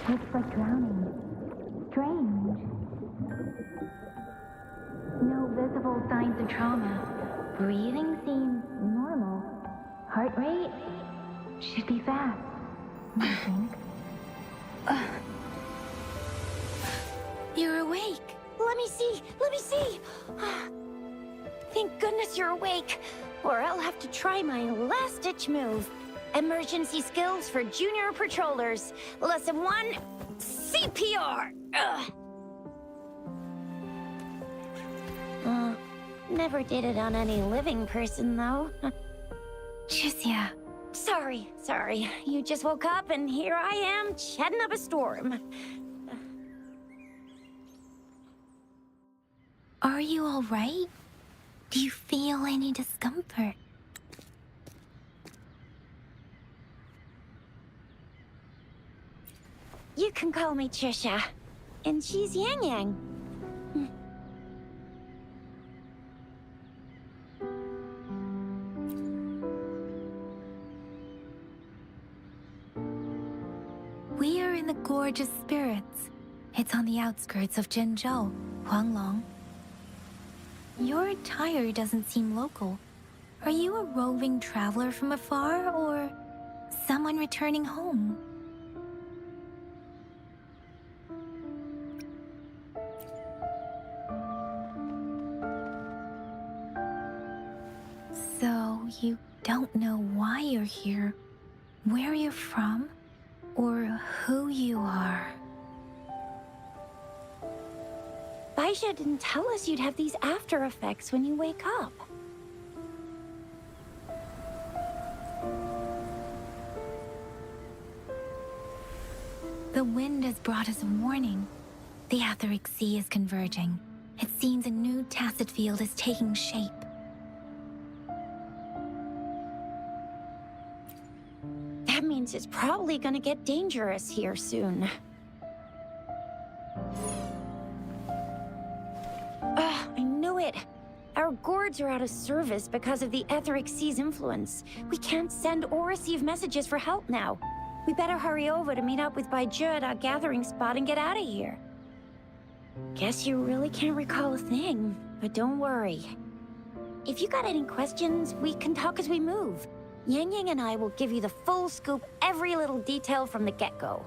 Looks like drowning. Strange. No visible signs of trauma. Breathing seems normal. Heart rate should be fast, I think. You're awake. Let me see. Let me see. Thank goodness you're awake. Or I'll have to try my last-ditch move. Emergency skills for junior patrollers. Lesson 1, CPR. Never did it on any living person, though. Jusia. Sorry. You just woke up, and here I am, chatting up a storm. Are you all right? Do you feel any discomfort? You can call me Trisha. And she's Yang Yang. We are in the Gorge of Spirits. It's on the outskirts of Zhenzhou, Huanglong. Your attire doesn't seem local. Are you a roving traveler from afar, or someone returning home? So, you don't know why you're here, where you're from, or who you are. Baisha didn't tell us you'd have these after effects when you wake up. The wind has brought us a warning. The Etheric Sea is converging. It seems a new tacit field is taking shape. That means it's probably gonna get dangerous here soon. I knew it. Our gourds are out of service because of the Etheric Sea's influence. We can't send or receive messages for help now. We better hurry over to meet up with Baiju at our gathering spot and get out of here. Guess you really can't recall a thing, but don't worry. If you got any questions, we can talk as we move. Yang Yang and I will give you the full scoop, every little detail from the get-go.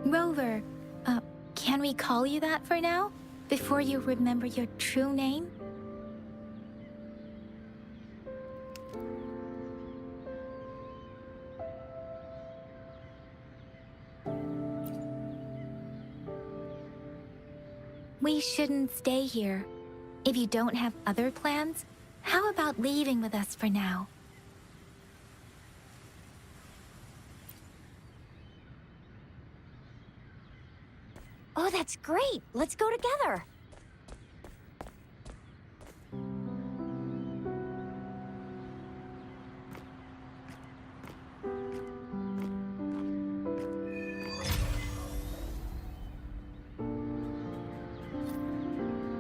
Rover, can we call you that for now? Before you remember your true name? We shouldn't stay here. If you don't have other plans, how about leaving with us for now? Oh, that's great. Let's go together.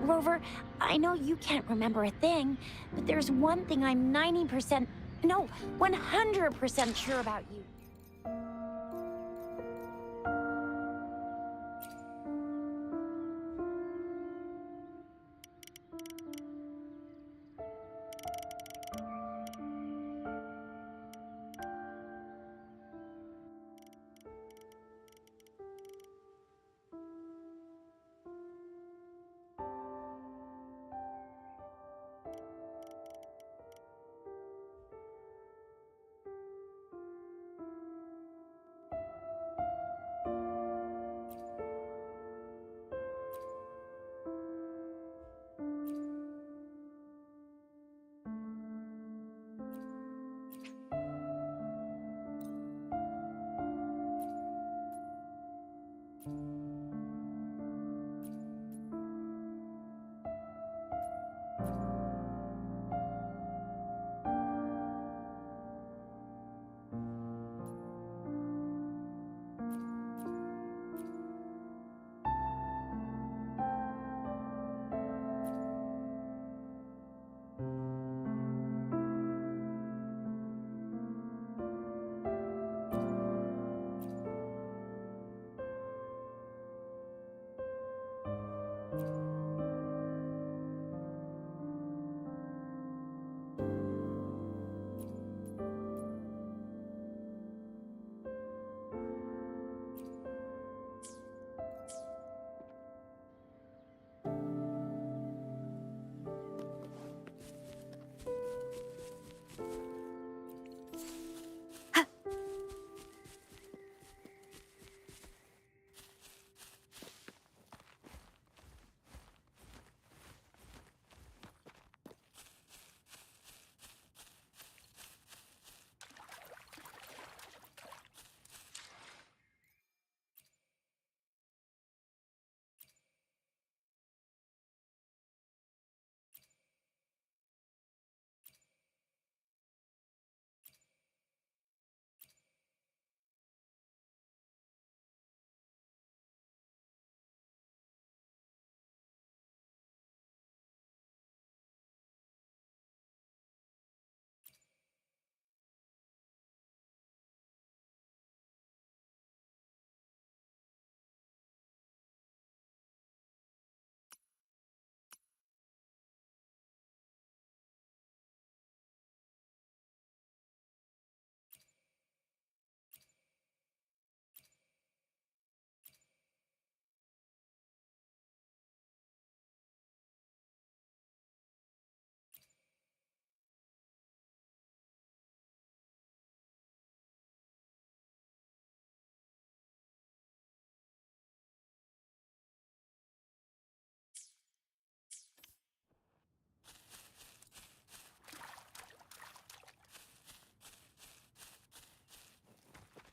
Rover, I know you can't remember a thing, but there's one thing I'm 90%, no, 100% sure about you.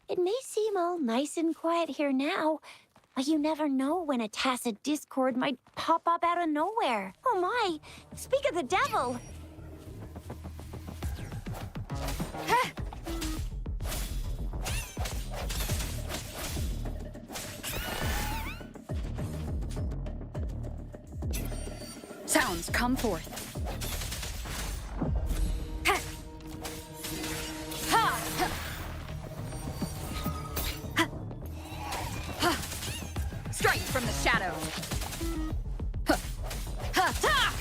It may seem all nice and quiet here now, but you never know when a tacit discord might pop up out of nowhere. Oh my! Speak of the devil! Sounds come forth. Strike from the shadow.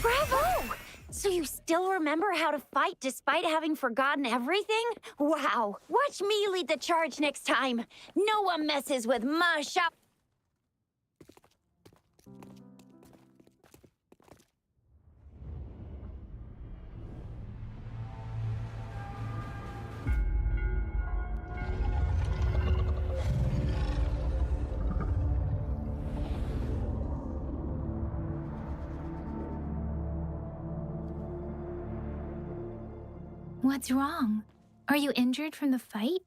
Bravo! So you still remember how to fight despite having forgotten everything? Wow! Watch me lead the charge next time. No one messes with my shop. What's wrong? Are you injured from the fight?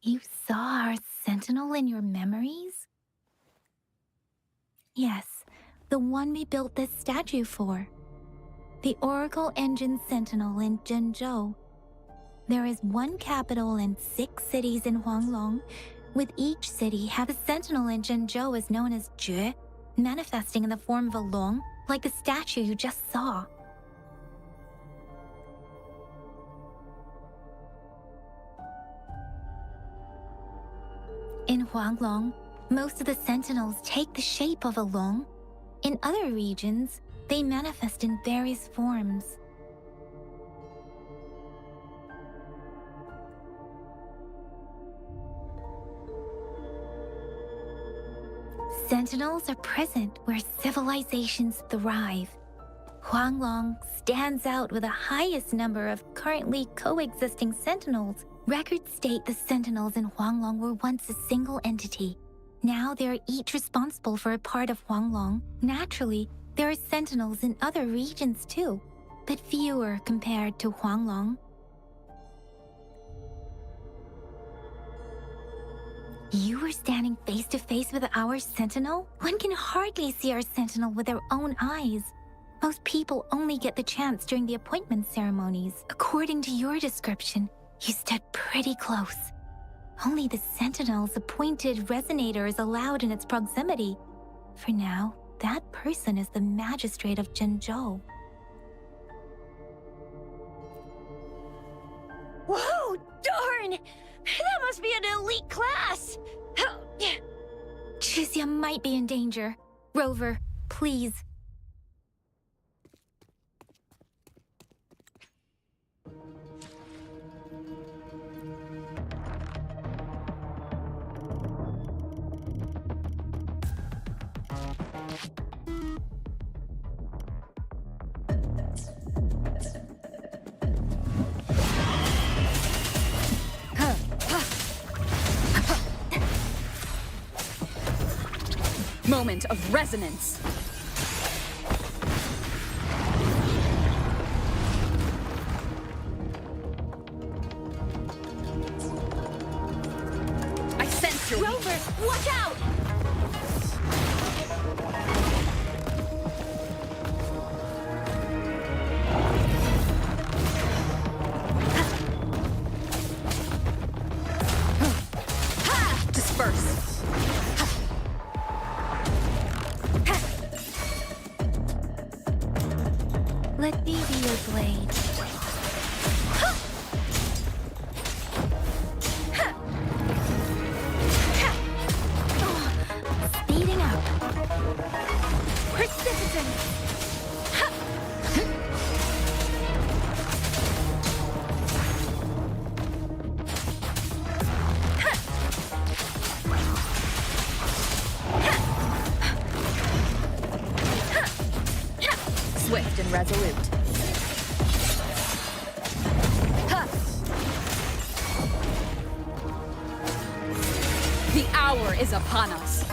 You saw our sentinel in your memories? Yes, the one we built this statue for. The Oracle Engine Sentinel in Zhenzhou. There is one capital and 6 cities in Huanglong, with each city have a sentinel in Zhenzhou is known as Jue, manifesting in the form of a long, like the statue you just saw. In Huanglong, most of the sentinels take the shape of a long. In other regions, they manifest in various forms. Sentinels are present where civilizations thrive. Huanglong stands out with the highest number of currently coexisting sentinels. Records state the sentinels in Huanglong were once a single entity. Now they are each responsible for a part of Huanglong. Naturally, there are sentinels in other regions too, but fewer compared to Huanglong. You were standing face to face with our sentinel? One can hardly see our sentinel with their own eyes. Most people only get the chance during the appointment ceremonies. According to your description, you stood pretty close. Only the sentinel's appointed resonator is allowed in its proximity. For now, that person is the magistrate of Zhenzhou. Whoa, darn! That must be an elite class! Chixia might be in danger. Rover, please. Moment of resonance. I sense your Rover, watch out! disperse. Let me be your blade. Speeding up. Precipitant. Swift and resolute. The hour is upon us.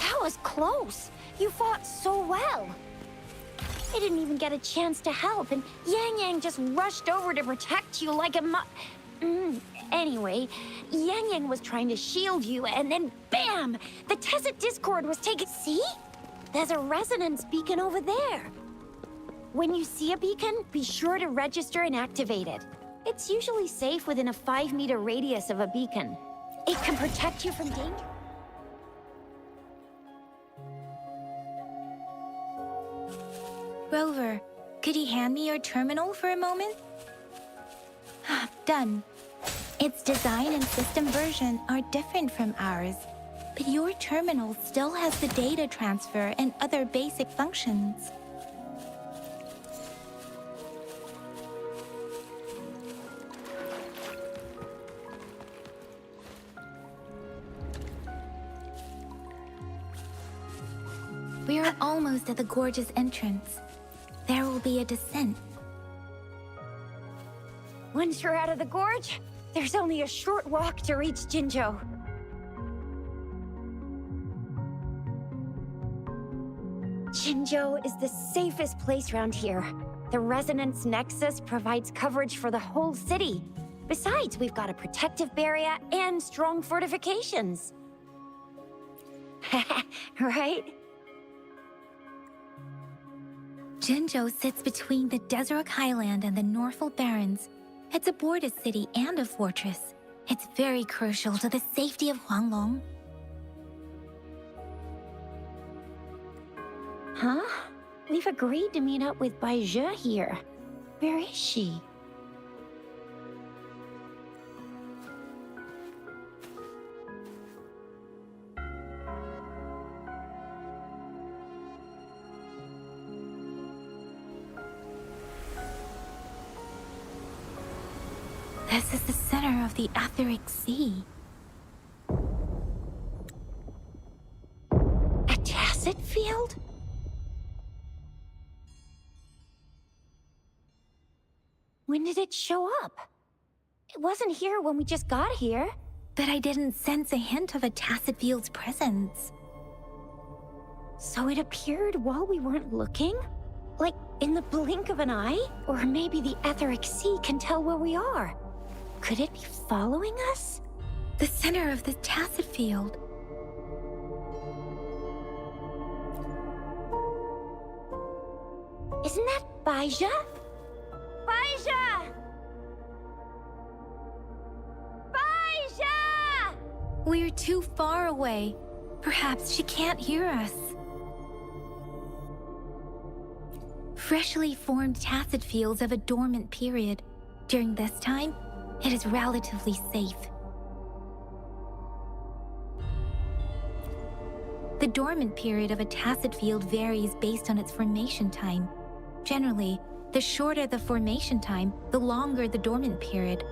That was close. You fought so well. I didn't even get a chance to help, and Yang Yang just rushed over to protect you like a Anyway, Yang Yang was trying to shield you, and then BAM! The Tesset Discord was taken. See? There's a resonance beacon over there. When you see a beacon, be sure to register and activate it. It's usually safe within a 5-meter radius of a beacon. It can protect you from danger. Rover, could you hand me your terminal for a moment? Done. Its design and system version are different from ours, but your terminal still has the data transfer and other basic functions. We are almost at the gorge's entrance. There will be a descent. Once you're out of the gorge, there's only a short walk to reach Jinzhou. Jinzhou is the safest place around here. The Resonance Nexus provides coverage for the whole city. Besides, we've got a protective barrier and strong fortifications. Right? Jinzhou sits between the Desert Highland and the Northful Barrens. It's a border city and a fortress. It's very crucial to the safety of Huanglong. Huh? We've agreed to meet up with Baizhe here. Where is she? This is the center of the Etheric Sea. A tacit field? When did it show up? It wasn't here when we just got here. But I didn't sense a hint of a tacit field's presence. So it appeared while we weren't looking? Like in the blink of an eye? Or maybe the Etheric Sea can tell where we are. Could it be following us? The center of the tacit field. Isn't that Baizhe? Baizhe! Baizhe! We're too far away. Perhaps she can't hear us. Freshly formed tacit fields have a dormant period. During this time, it is relatively safe. The dormant period of a tacit field varies based on its formation time. Generally, the shorter the formation time, the longer the dormant period.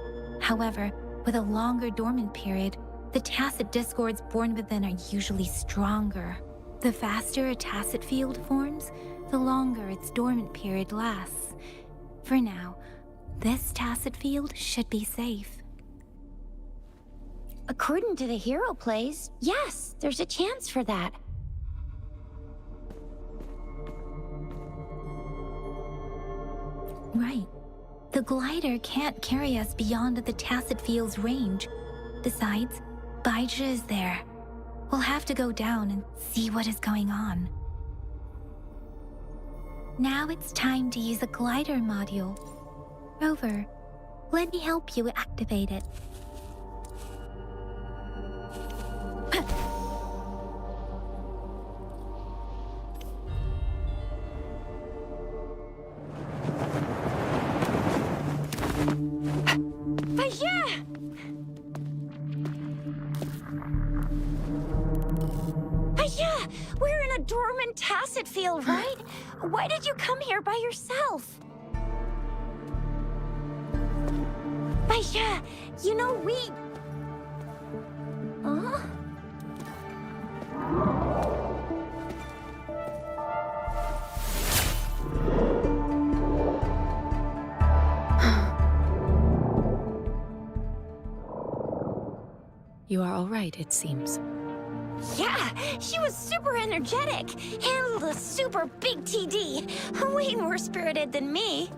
However, with a longer dormant period, the tacit discords born within are usually stronger. The faster a tacit field forms, the longer its dormant period lasts. For now, this tacit field should be safe. According to the hero plays, yes, there's a chance for that. Right. The glider can't carry us beyond the tacit field's range. Besides, Baizhe is there. We'll have to go down and see what is going on. Now it's time to use the glider module. Rover, let me help you activate it. Baizhe! Baizhe! We're in a dormant tacit field, right? Why did you come here by yourself? Baizhe, you know we... Huh? You are all right, it seems. Yeah, she was super energetic. Handled a super big TD. Way more spirited than me.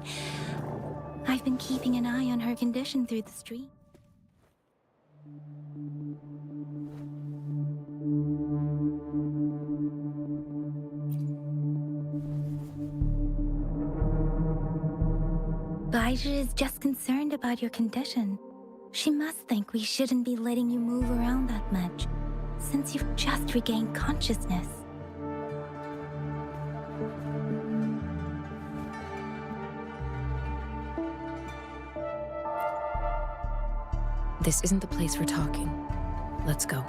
I've been keeping an eye on her condition through the stream. Baizhe is just concerned about your condition. She must think we shouldn't be letting you move around that much, since you've just regained consciousness. This isn't the place for talking. Let's go.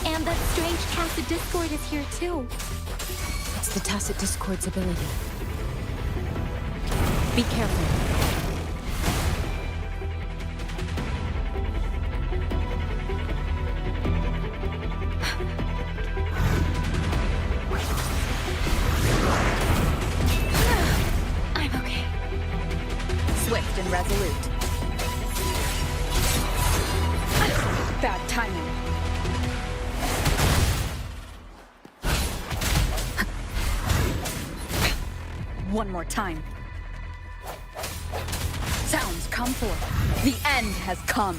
And that strange tacit discord is here too. It's the tacit discord's ability. Be careful. I'm okay. Swift and resolute. Bad timing. One more time. Sounds come forth. The end has come.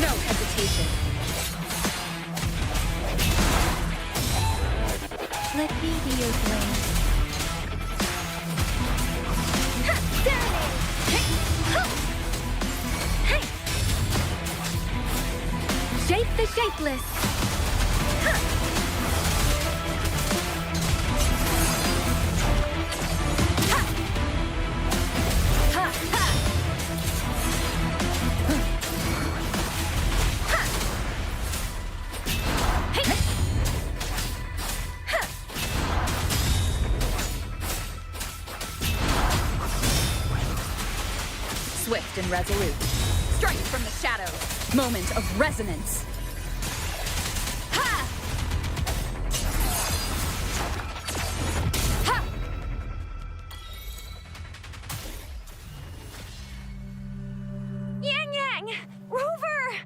No hesitation. Let me be your blade. Shape the shapeless. Swift and resolute. Strike from the shadows. Moment of resonance. Ha! Ha! Yang! Rover!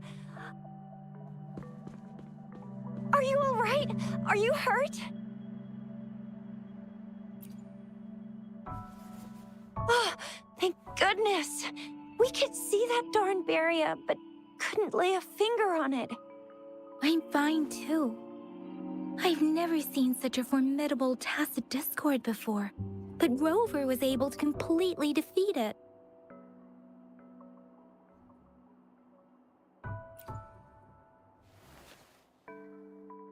Are you hurt? Oh, thank goodness. We could see that darn barrier, but couldn't lay a finger on it. I'm fine too. I've never seen such a formidable tacit discord before, but Rover was able to completely defeat it.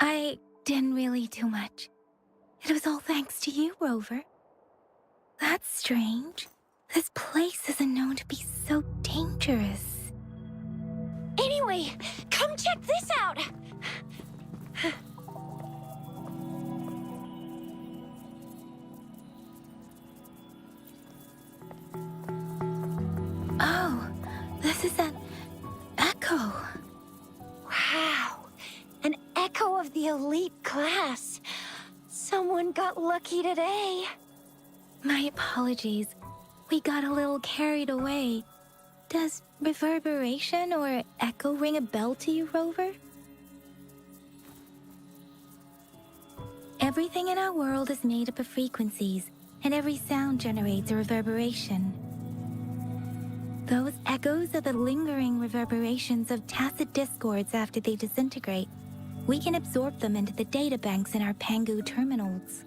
I didn't really do much. It was all thanks to you, Rover. That's strange. This place isn't known to be so dangerous. Anyway, come check this out! Oh, this is an echo. Wow, an echo of the elite class. Someone got lucky today. My apologies. We got a little carried away. Does reverberation or echo ring a bell to you, Rover? Everything in our world is made up of frequencies, and every sound generates a reverberation. Those echoes are the lingering reverberations of tacit discords after they disintegrate. We can absorb them into the databanks in our Pangu terminals.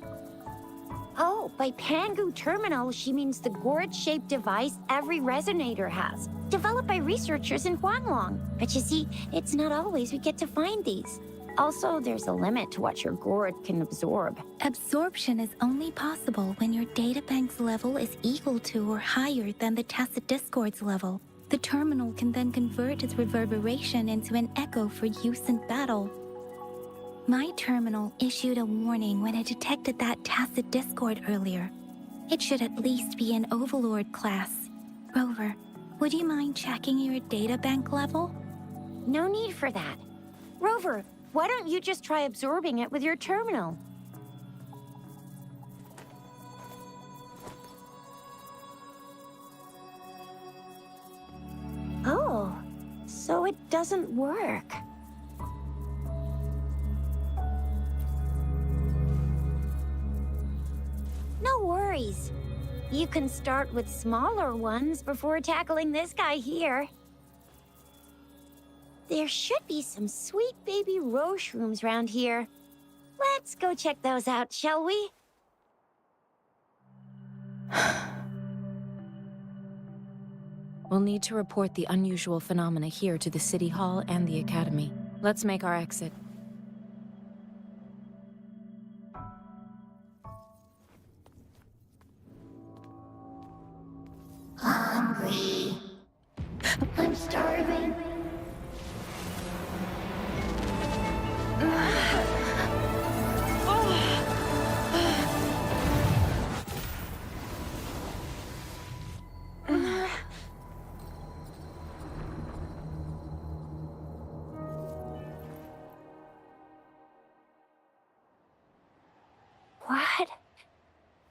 Oh, by Pangu terminal, she means the gourd-shaped device every resonator has, developed by researchers in Huanglong. But you see, it's not always we get to find these. Also, there's a limit to what your gourd can absorb. Absorption is only possible when your databank's level is equal to or higher than the tacit discord's level. The terminal can then convert its reverberation into an echo for use in battle. My terminal issued a warning when it detected that tacit discord earlier. It should at least be an Overlord class. Rover, would you mind checking your databank level? No need for that. Rover, why don't you just try absorbing it with your terminal? Oh, so it doesn't work. No worries. You can start with smaller ones before tackling this guy here. There should be some sweet baby Roche rooms around here. Let's go check those out, shall we? We'll need to report the unusual phenomena here to the City Hall and the Academy. Let's make our exit. Hungry. I'm starving.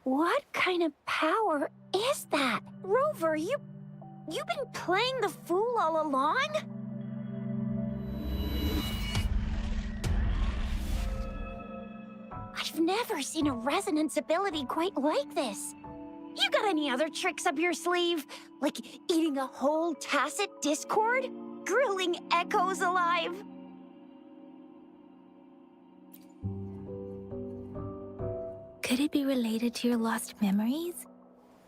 What kind of power is that? Rover, you've been playing the fool all along? I've never seen a resonance ability quite like this. You got any other tricks up your sleeve? Like eating a whole tacit discord? Grilling echoes alive? Could it be related to your lost memories?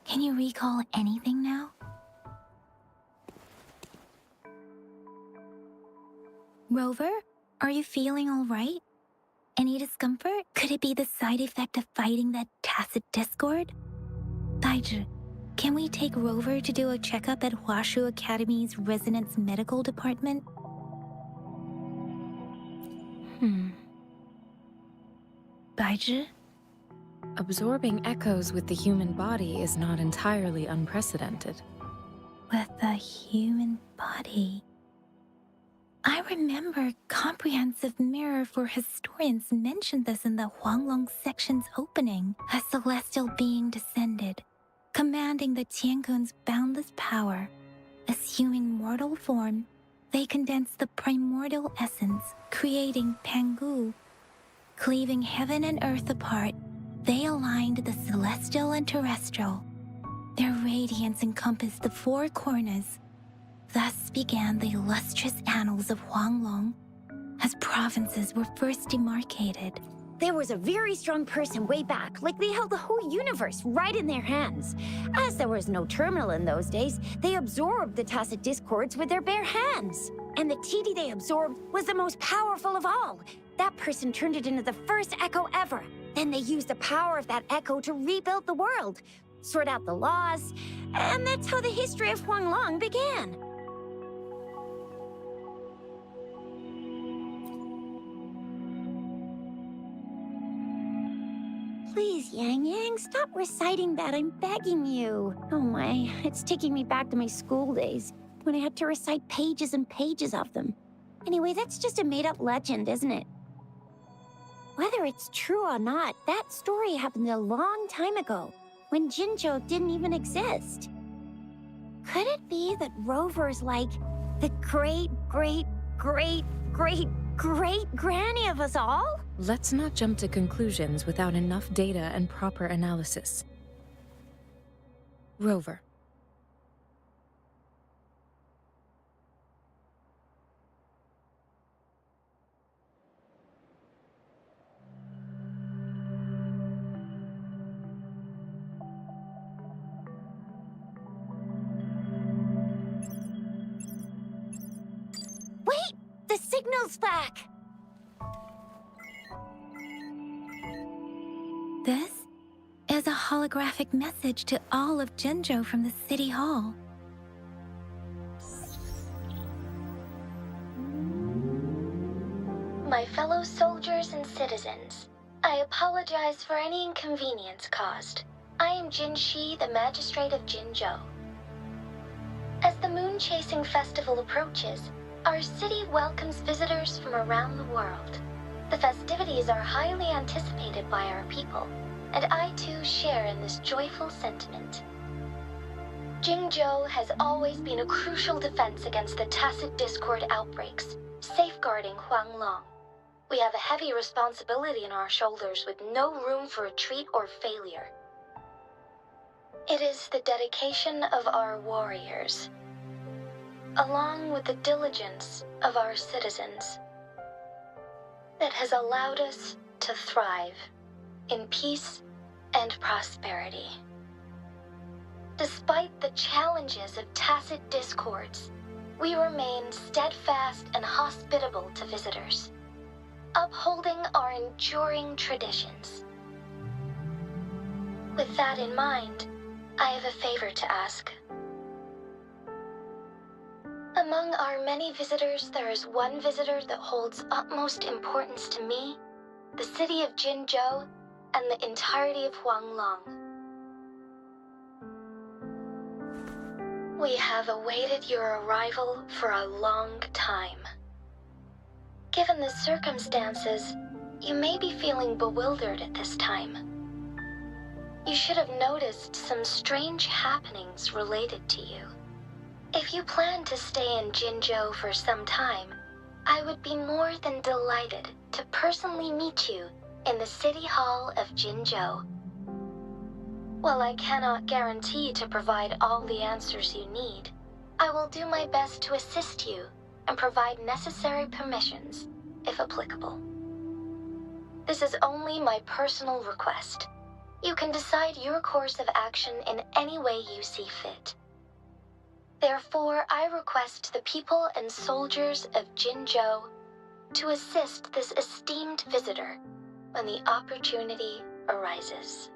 Can you recall anything now? Rover, are you feeling all right? Any discomfort? Could it be the side effect of fighting that tacit discord? Baizhi, can we take Rover to do a checkup at Huashu Academy's Resonance Medical Department? Baizhi? Absorbing echoes with the human body is not entirely unprecedented. With the human body. I remember Comprehensive Mirror for Historians mentioned this in the Huanglong section's opening. A celestial being descended, commanding the Tiankun's boundless power. Assuming mortal form, they condensed the primordial essence, creating Pangu. Cleaving heaven and earth apart, they aligned the celestial and terrestrial. Their radiance encompassed the four corners. Thus began the illustrious annals of Huanglong, as provinces were first demarcated. There was a very strong person way back, like they held the whole universe right in their hands. As there was no terminal in those days, they absorbed the tacit discords with their bare hands. And the TD they absorbed was the most powerful of all. That person turned it into the first echo ever. Then they used the power of that echo to rebuild the world, sort out the laws, and that's how the history of Huanglong began. Please, Yang Yang, stop reciting that. I'm begging you. Oh my, it's taking me back to my school days, when I had to recite pages and pages of them. Anyway, that's just a made-up legend, isn't it? Whether it's true or not, that story happened a long time ago, when Jinzhou didn't even exist. Could it be that Rover's like the great-great-great-great-great-granny of us all? Let's not jump to conclusions without enough data and proper analysis. Rover. Wait! The signal's back! This is a holographic message to all of Jinzhou from the City Hall. My fellow soldiers and citizens, I apologize for any inconvenience caused. I am Jin Shi, the Magistrate of Jinzhou. As the Moon Chasing Festival approaches, our city welcomes visitors from around the world. The festivities are highly anticipated by our people, and I too share in this joyful sentiment. Jingzhou has always been a crucial defense against the tacit discord outbreaks, safeguarding Huanglong. We have a heavy responsibility on our shoulders with no room for retreat or failure. It is the dedication of our warriors, along with the diligence of our citizens, that has allowed us to thrive in peace and prosperity. Despite the challenges of tacit discords, we remain steadfast and hospitable to visitors, upholding our enduring traditions. With that in mind, I have a favor to ask. Among our many visitors, there is one visitor that holds utmost importance to me, the city of Jinzhou, and the entirety of Huanglong. We have awaited your arrival for a long time. Given the circumstances, you may be feeling bewildered at this time. You should have noticed some strange happenings related to you. If you plan to stay in Jinzhou for some time, I would be more than delighted to personally meet you in the City Hall of Jinzhou. While I cannot guarantee to provide all the answers you need, I will do my best to assist you and provide necessary permissions, if applicable. This is only my personal request. You can decide your course of action in any way you see fit. Therefore, I request the people and soldiers of Jinzhou to assist this esteemed visitor when the opportunity arises.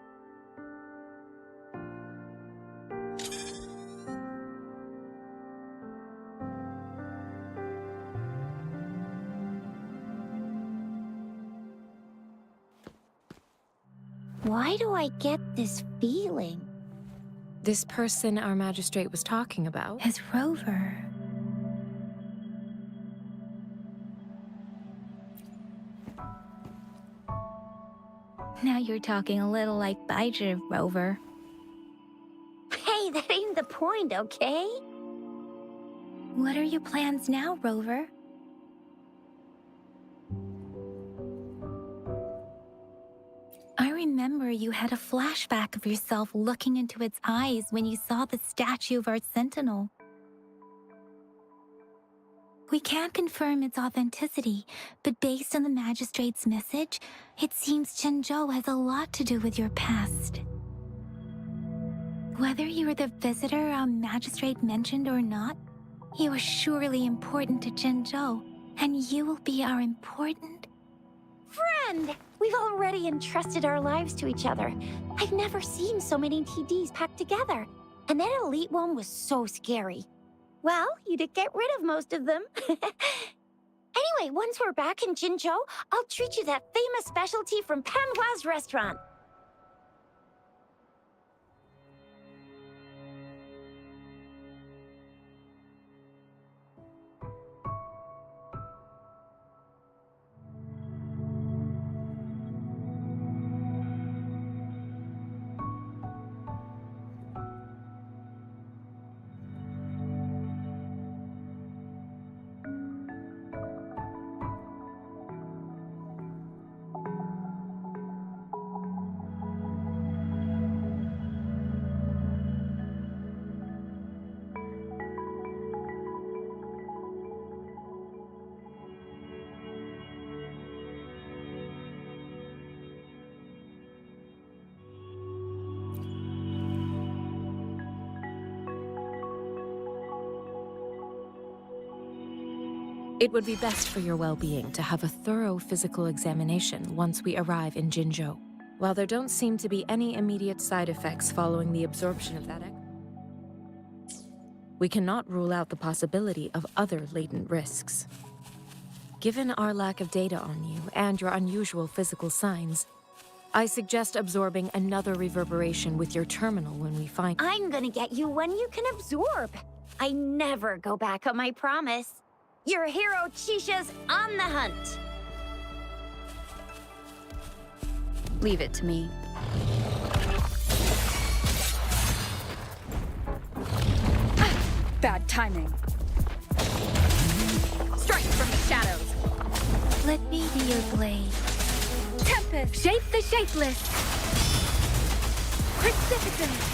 Why do I get this feeling? This person our magistrate was talking about? Is Rover. Now you're talking a little like Baizhi, Rover. Hey, that ain't the point, okay? What are your plans now, Rover? you had a flashback of yourself looking into its eyes when you saw the statue of our sentinel. We can't confirm its authenticity, but based on the magistrate's message, it seems Zhenzhou has a lot to do with your past. Whether you were the visitor our magistrate mentioned or not, you are surely important to Zhenzhou, and you will be our important... Friend! We've already entrusted our lives to each other. I've never seen so many TDs packed together. And that elite one was so scary. Well, you did get rid of most of them. Anyway, once we're back in Jinzhou, I'll treat you that famous specialty from Panhua's restaurant. It would be best for your well-being to have a thorough physical examination once we arrive in Jinzhou. While there don't seem to be any immediate side effects following the absorption of that, we cannot rule out the possibility of other latent risks. Given our lack of data on you and your unusual physical signs, I suggest absorbing another reverberation with your terminal when we find... I'm gonna get you one you can absorb. I never go back on my promise. Your hero Chisha's on the hunt. Leave it to me. Bad timing. Strike from the shadows. Let me be your blade. Tempest, shape the shapeless. Precipitous.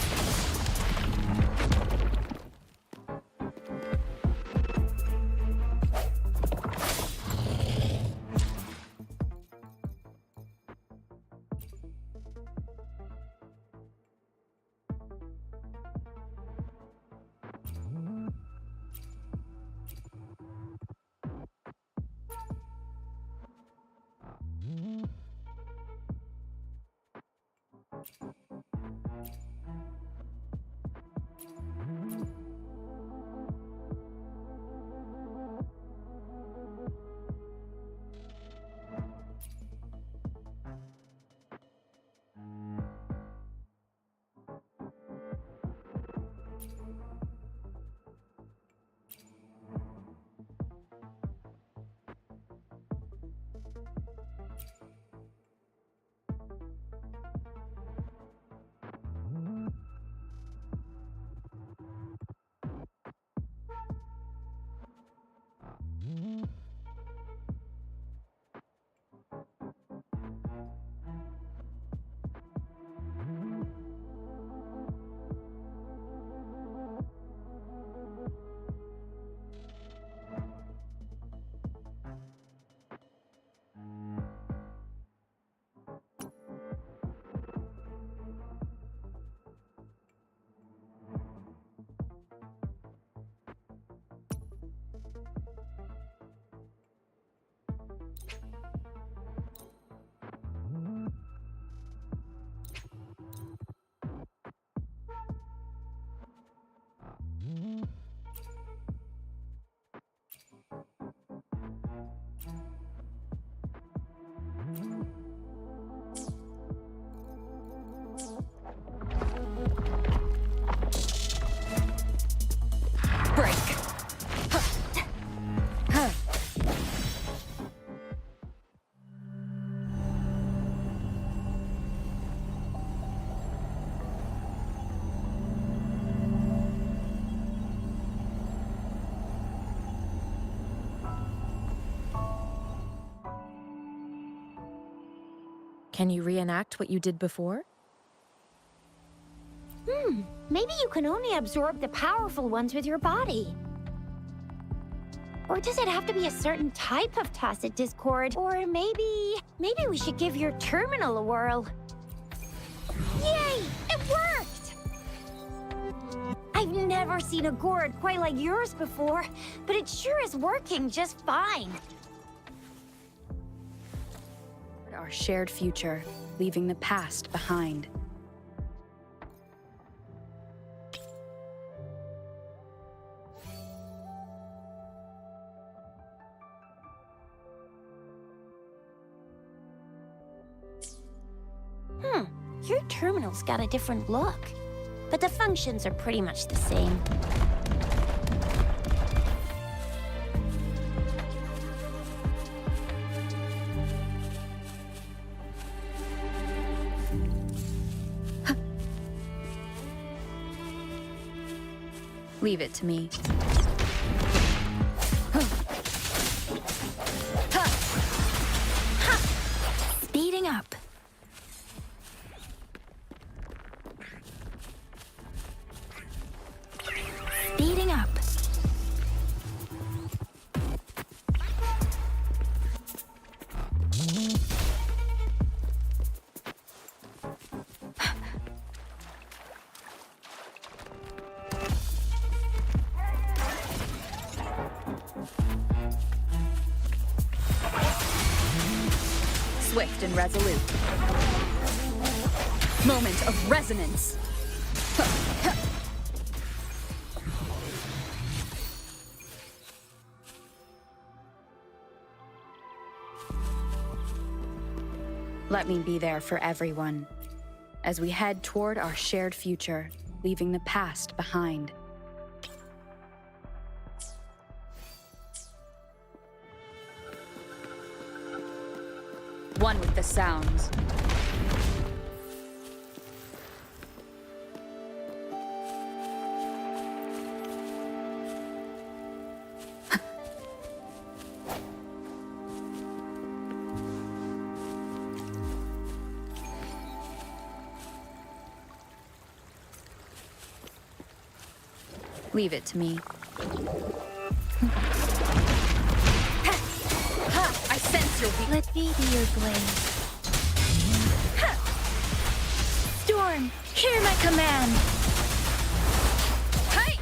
Can you reenact what you did before? Maybe you can only absorb the powerful ones with your body. Or does it have to be a certain type of tacit discord? Or maybe we should give your terminal a whirl. Yay! It worked! I've never seen a gourd quite like yours before, but it sure is working just fine. Our shared future, leaving the past behind. Your terminal's got a different look, but the functions are pretty much the same. Leave it to me. Speeding up. Speeding up. Swift and resolute. Moment of resonance. Let me be there for everyone, as we head toward our shared future, leaving the past behind. One with the sounds. Leave it to me. I sense your weakness. Let me be your blade. Storm, hear my command. Hey!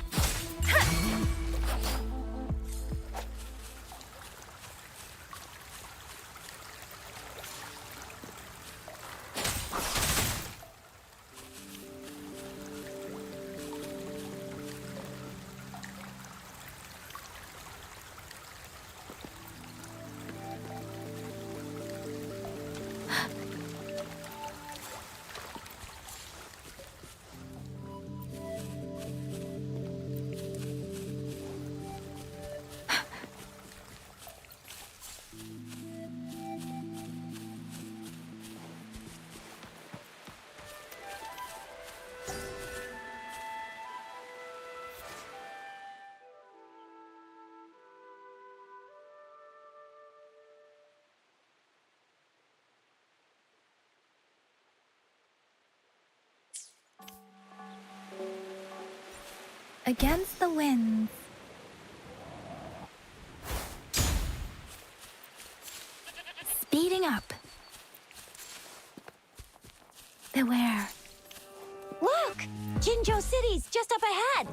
Against the winds. Speeding up. Beware. Look! Jinzhou City's just up ahead!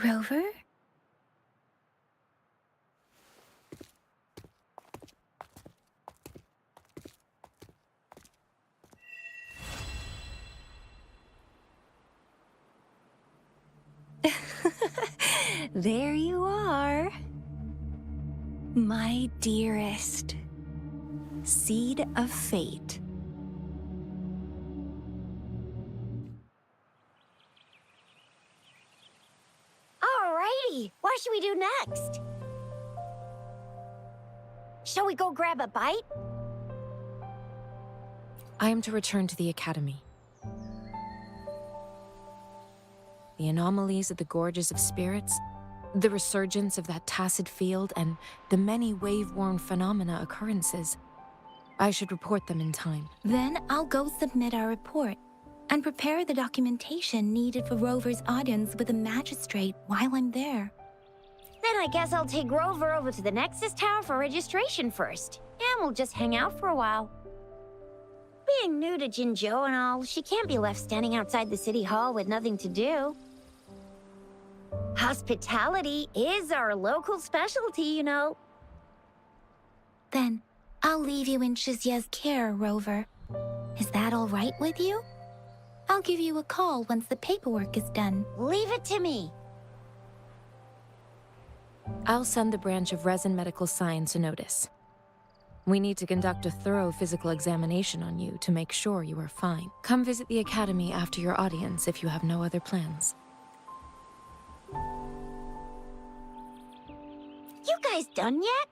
Rover? There you are. My dearest. Seed of fate. Alrighty, should we do next? Shall we go grab a bite? I am to return to the Academy. The anomalies of the Gorges of Spirits, the resurgence of that tacit field, and the many wave-worn phenomena occurrences. I should report them in time. Then I'll go submit our report and prepare the documentation needed for Rover's audience with the magistrate while I'm there. Then I guess I'll take Rover over to the Nexus Tower for registration first. And we'll just hang out for a while. Being new to Jinzhou and all, she can't be left standing outside the city hall with nothing to do. Hospitality is our local specialty, you know. Then I'll leave you in Shizye's care, Rover. Is that all right with you? I'll give you a call once the paperwork is done. Leave it to me. I'll send the branch of Resin Medical Science a notice. We need to conduct a thorough physical examination on you to make sure you are fine. Come visit the Academy after your audience if you have no other plans. You guys done yet?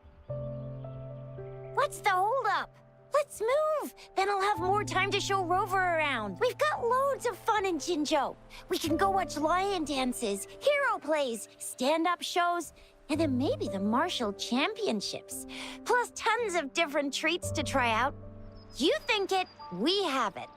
What's the holdup? Let's move! Then I'll have more time to show Rover around. We've got loads of fun in Jinzhou. We can go watch lion dances, hero plays, stand-up shows, and then maybe the martial championships. Plus tons of different treats to try out. You think it, we have it.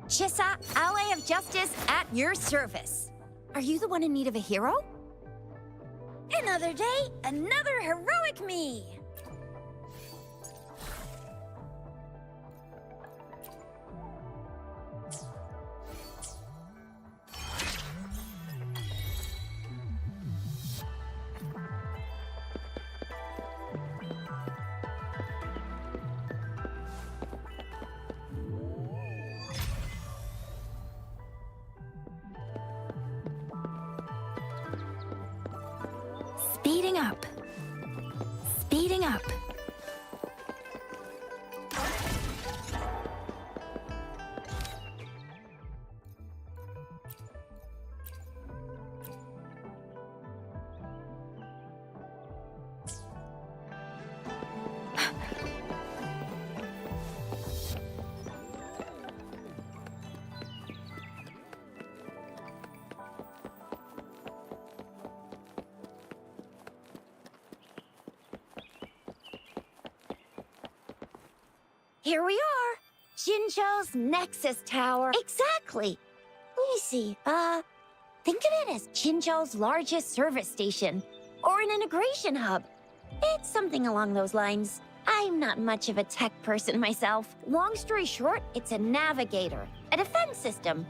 Chissa, ally of justice at your service. Are you the one in need of a hero? Another day, another heroic me. Speeding up. Speeding up. Here we are. Jinzhou's Nexus Tower. Exactly. Let me see. Think of it as Jinzhou's largest service station. Or an integration hub. It's something along those lines. I'm not much of a tech person myself. Long story short, it's a navigator, a defense system,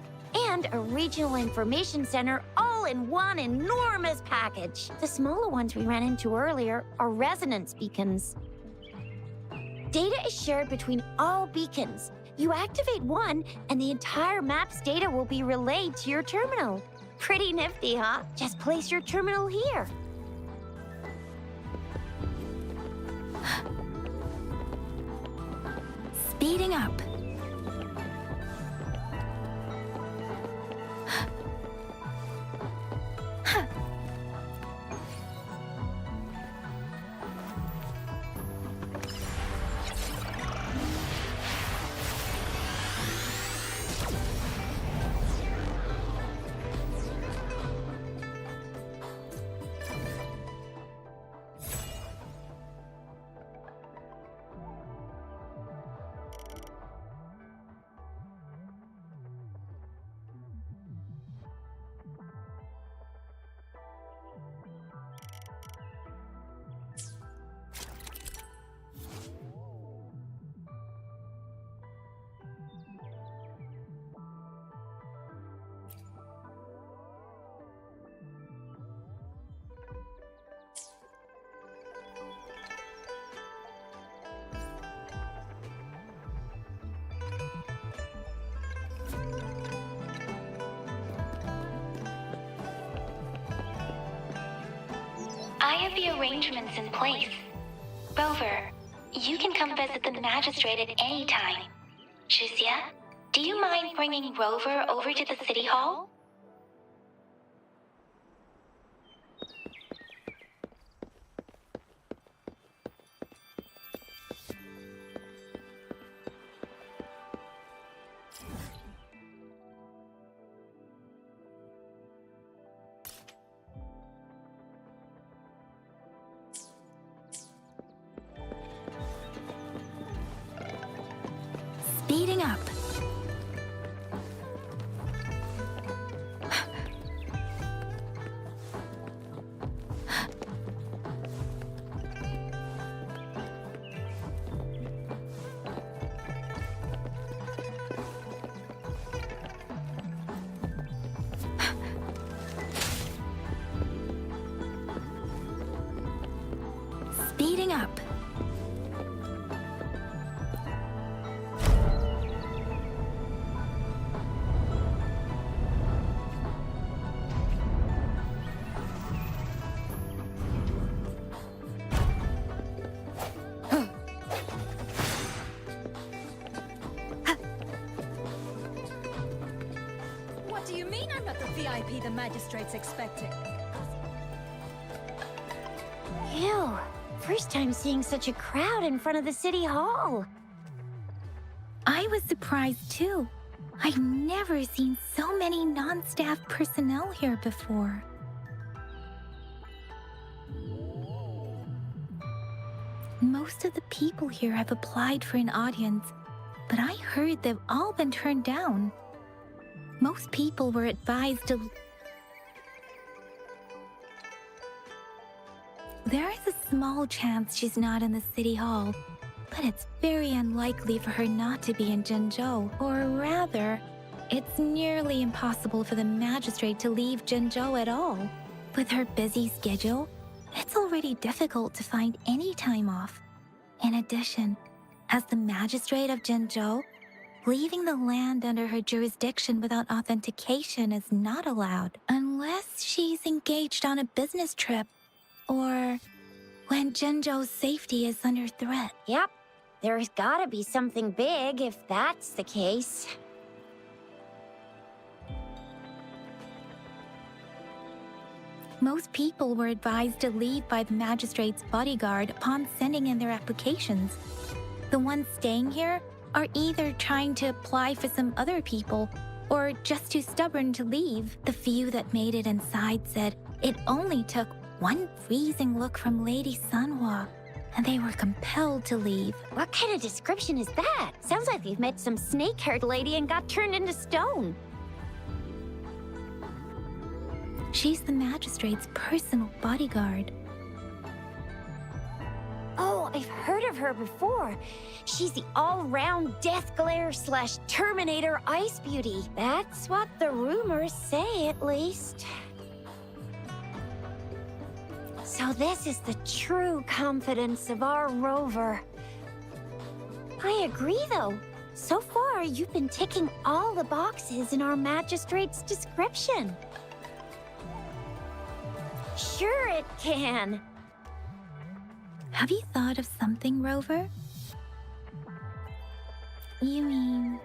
and a regional information center all in one enormous package. The smaller ones we ran into earlier are resonance beacons. Data is shared between all beacons. You activate one, and the entire map's data will be relayed to your terminal. Pretty nifty, huh? Just place your terminal here. Speeding up. I have the arrangements in place. Rover, you can come visit the magistrate at any time. Shizia, do you mind bringing Rover over to the city hall? Speeding up. Speeding up. What do you mean I'm not the VIP the magistrate's expecting? Ew. First time seeing such a crowd in front of the city hall. I was surprised too. I've never seen so many non-staff personnel here before. Most of the people here have applied for an audience, but I heard they've all been turned down. Most people were advised to... There is a small chance she's not in the city hall, but it's very unlikely for her not to be in Jinzhou. Or rather, it's nearly impossible for the magistrate to leave Jinzhou at all. With her busy schedule, it's already difficult to find any time off. In addition, as the magistrate of Jinzhou, leaving the land under her jurisdiction without authentication is not allowed, unless she's engaged on a business trip, or when Jinzhou's safety is under threat. Yep. There's gotta be something big if that's the case. Most people were advised to leave by the magistrate's bodyguard upon sending in their applications. The ones staying here are either trying to apply for some other people or just too stubborn to leave. The few that made it inside said it only took one freezing look from Lady Sanhua, and they were compelled to leave. What kind of description is that? Sounds like you've met some snake-haired lady and got turned into stone. She's the magistrate's personal bodyguard. Oh, I've heard of her before. She's the all-round Death Glare / Terminator Ice Beauty. That's what the rumors say, at least. So this is the true confidence of our Rover. I agree, though. So far, you've been ticking all the boxes in our magistrate's description. Sure it can. Have you thought of something, Rover? You mean...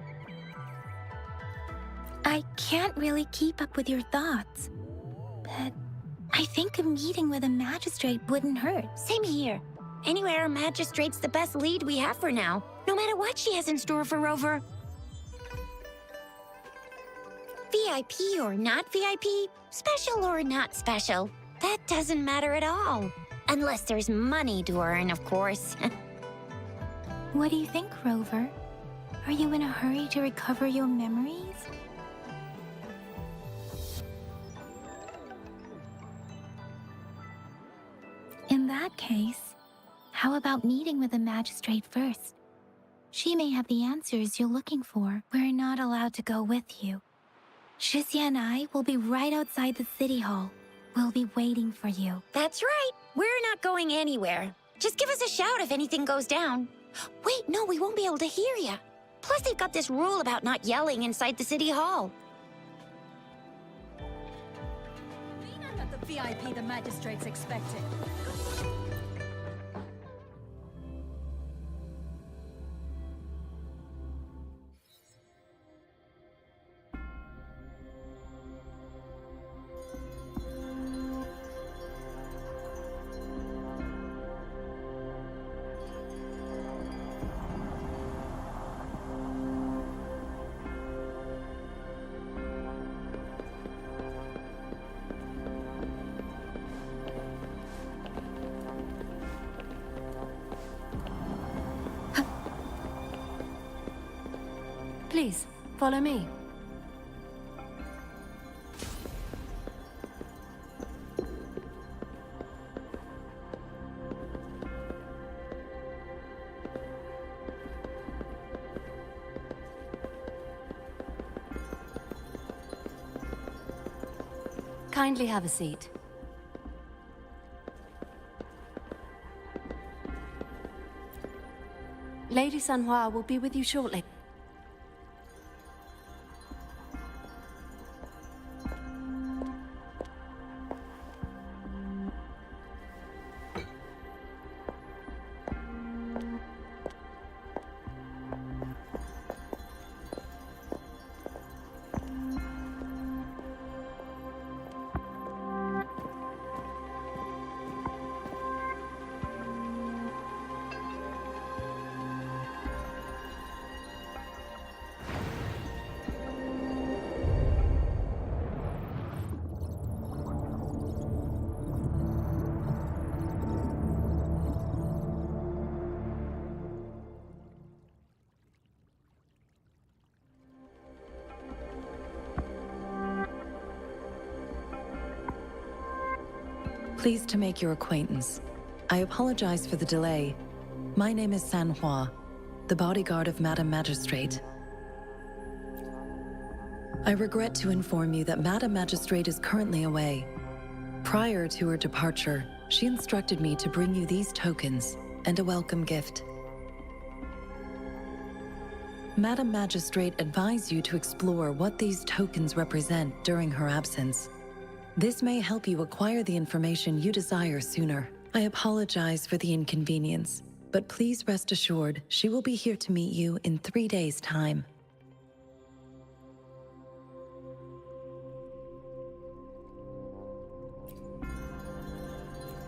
I can't really keep up with your thoughts, but I think a meeting with a magistrate wouldn't hurt. Same here. Anyway, our magistrate's the best lead we have for now, no matter what she has in store for Rover. VIP or not VIP, special or not special, that doesn't matter at all. Unless there's money to earn, of course. What do you think, Rover? Are you in a hurry to recover your memories? In that case, how about meeting with the magistrate first? She may have the answers you're looking for. We're not allowed to go with you. Shizia and I will be right outside the city hall. We'll be waiting for you. That's right. We're not going anywhere. Just give us a shout if anything goes down. Wait, no, we won't be able to hear you. Plus, they've got this rule about not yelling inside the city hall. Mean I'm not the VIP the magistrates expected. Please, follow me. Kindly have a seat. Lady Sanhua will be with you shortly. Pleased to make your acquaintance. I apologize for the delay. My name is Sanhua, the bodyguard of Madam Magistrate. I regret to inform you that Madam Magistrate is currently away. Prior to her departure, she instructed me to bring you these tokens and a welcome gift. Madam Magistrate advised you to explore what these tokens represent during her absence. This may help you acquire the information you desire sooner. I apologize for the inconvenience, but please rest assured she will be here to meet you in 3 days' time.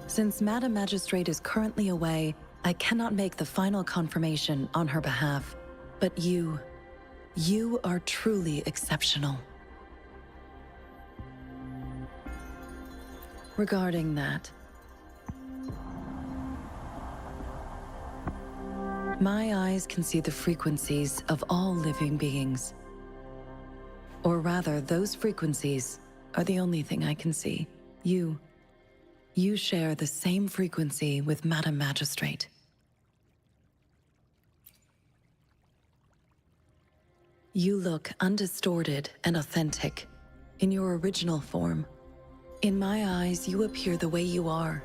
Since Madam Magistrate is currently away, I cannot make the final confirmation on her behalf. But you are truly exceptional. Regarding that, my eyes can see the frequencies of all living beings. Or rather, those frequencies are the only thing I can see. You share the same frequency with Madam Magistrate. You look undistorted and authentic in your original form. In my eyes, you appear the way you are.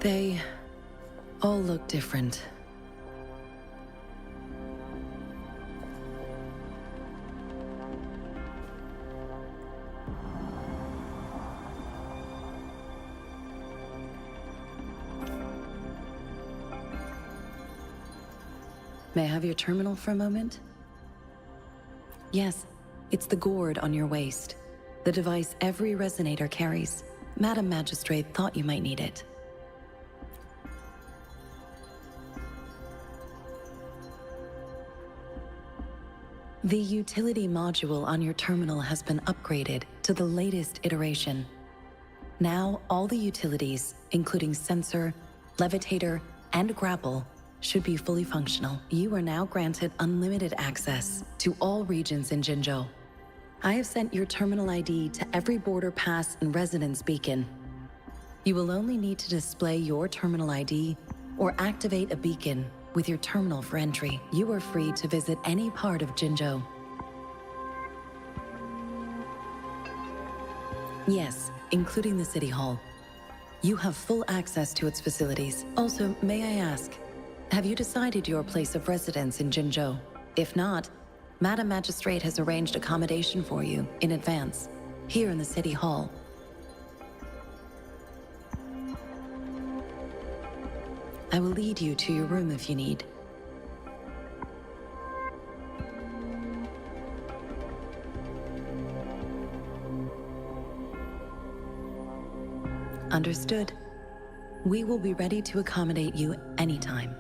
They all look different. May I have your terminal for a moment? Yes, it's the gourd on your waist. The device every resonator carries. Madam Magistrate thought you might need it. The utility module on your terminal has been upgraded to the latest iteration. Now, all the utilities, including sensor, levitator, and grapple, should be fully functional. You are now granted unlimited access to all regions in Jinzhou. I have sent your terminal ID to every border pass and residence beacon. You will only need to display your terminal ID or activate a beacon with your terminal for entry. You are free to visit any part of Jinzhou. Yes, including the City Hall. You have full access to its facilities. Also, may I ask, Have you decided your place of residence in Jinzhou? If not, Madam Magistrate has arranged accommodation for you in advance, here in the City Hall. I will lead you to your room if you need. Understood. We will be ready to accommodate you anytime.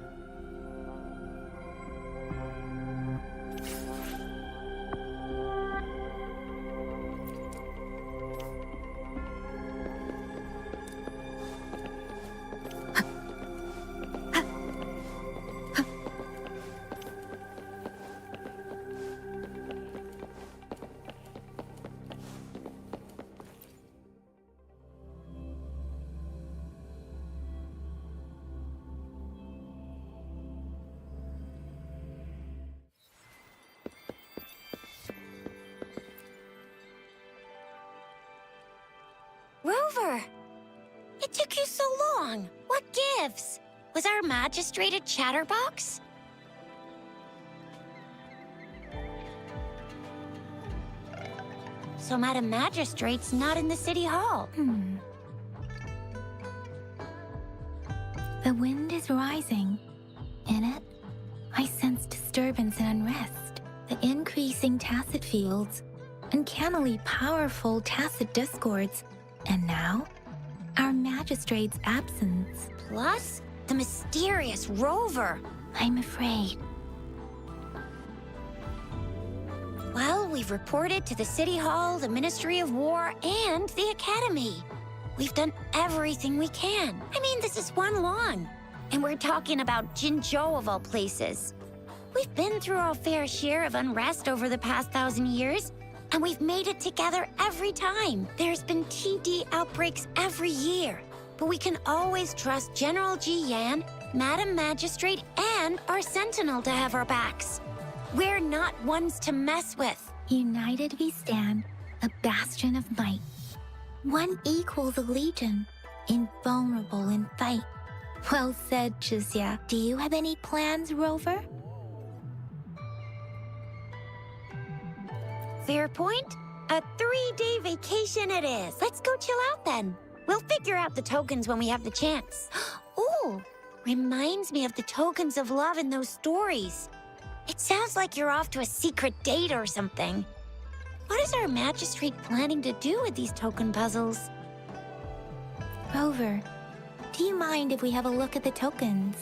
Rover! It took you so long. What gives? Was our magistrate a chatterbox? So Madam Magistrate's not in the City Hall. The wind is rising. In it, I sense disturbance and unrest. The increasing tacit fields, uncannily powerful tacit discords, and now, our magistrate's absence. Plus, the mysterious Rover. I'm afraid. Well, we've reported to the City Hall, the Ministry of War, and the Academy. We've done everything we can. I mean, this is one long. And we're talking about Jinzhou of all places. We've been through our fair share of unrest over the past 1,000 years, and we've made it together every time. There's been TD outbreaks every year, but we can always trust General Ji Yan, Madam Magistrate, and our Sentinel to have our backs. We're not ones to mess with. United we stand, a bastion of might. One equals a legion, invulnerable in fight. Well said, Chixia. Do you have any plans, Rover? Fair point. A 3-day vacation it is. Let's go chill out then. We'll figure out the tokens when we have the chance. Ooh, reminds me of the tokens of love in those stories. It sounds like you're off to a secret date or something. What is our magistrate planning to do with these token puzzles? Rover, do you mind if we have a look at the tokens?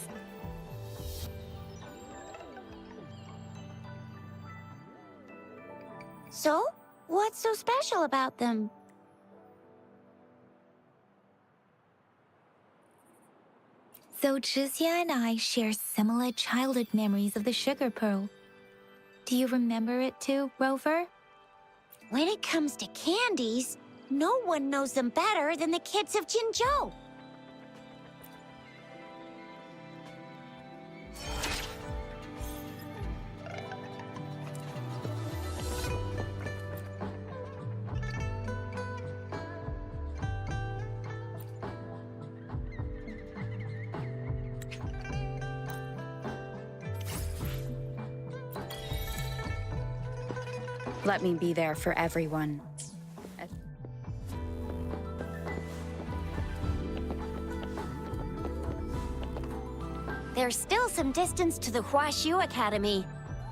So, what's so special about them? So Chixia and I share similar childhood memories of the sugar pearl. Do you remember it too, Rover? When it comes to candies, no one knows them better than the kids of Jinzhou. Let me be there for everyone. There's still some distance to the Huaxu Academy.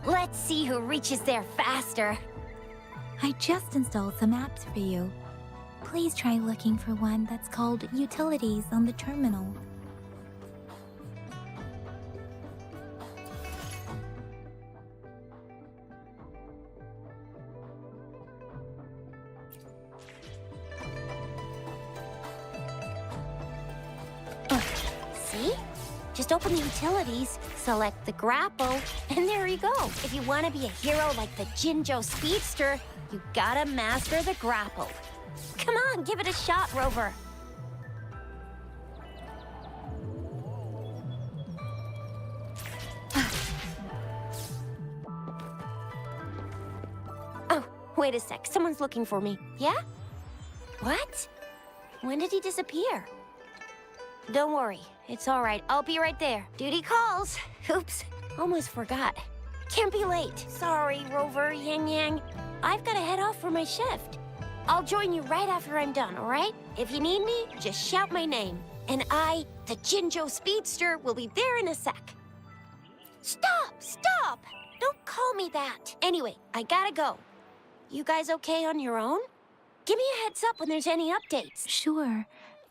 Let's see who reaches there faster. I just installed some apps for you. Please try looking for one that's called Utilities on the terminal. See? Just open the utilities, select the grapple, and there you go. If you want to be a hero like the Jinzhou Speedster, you gotta master the grapple. Come on, give it a shot, Rover. Oh, wait a sec. Someone's looking for me. Yeah? What? When did he disappear? Don't worry. It's all right. I'll be right there. Duty calls. Oops, almost forgot. Can't be late. Sorry, Rover, Yang Yang. I've got to head off for my shift. I'll join you right after I'm done, all right? If you need me, just shout my name. And I, the Jinzhou Speedster, will be there in a sec. Stop! Stop! Don't call me that. Anyway, I gotta go. You guys okay on your own? Give me a heads up when there's any updates. Sure.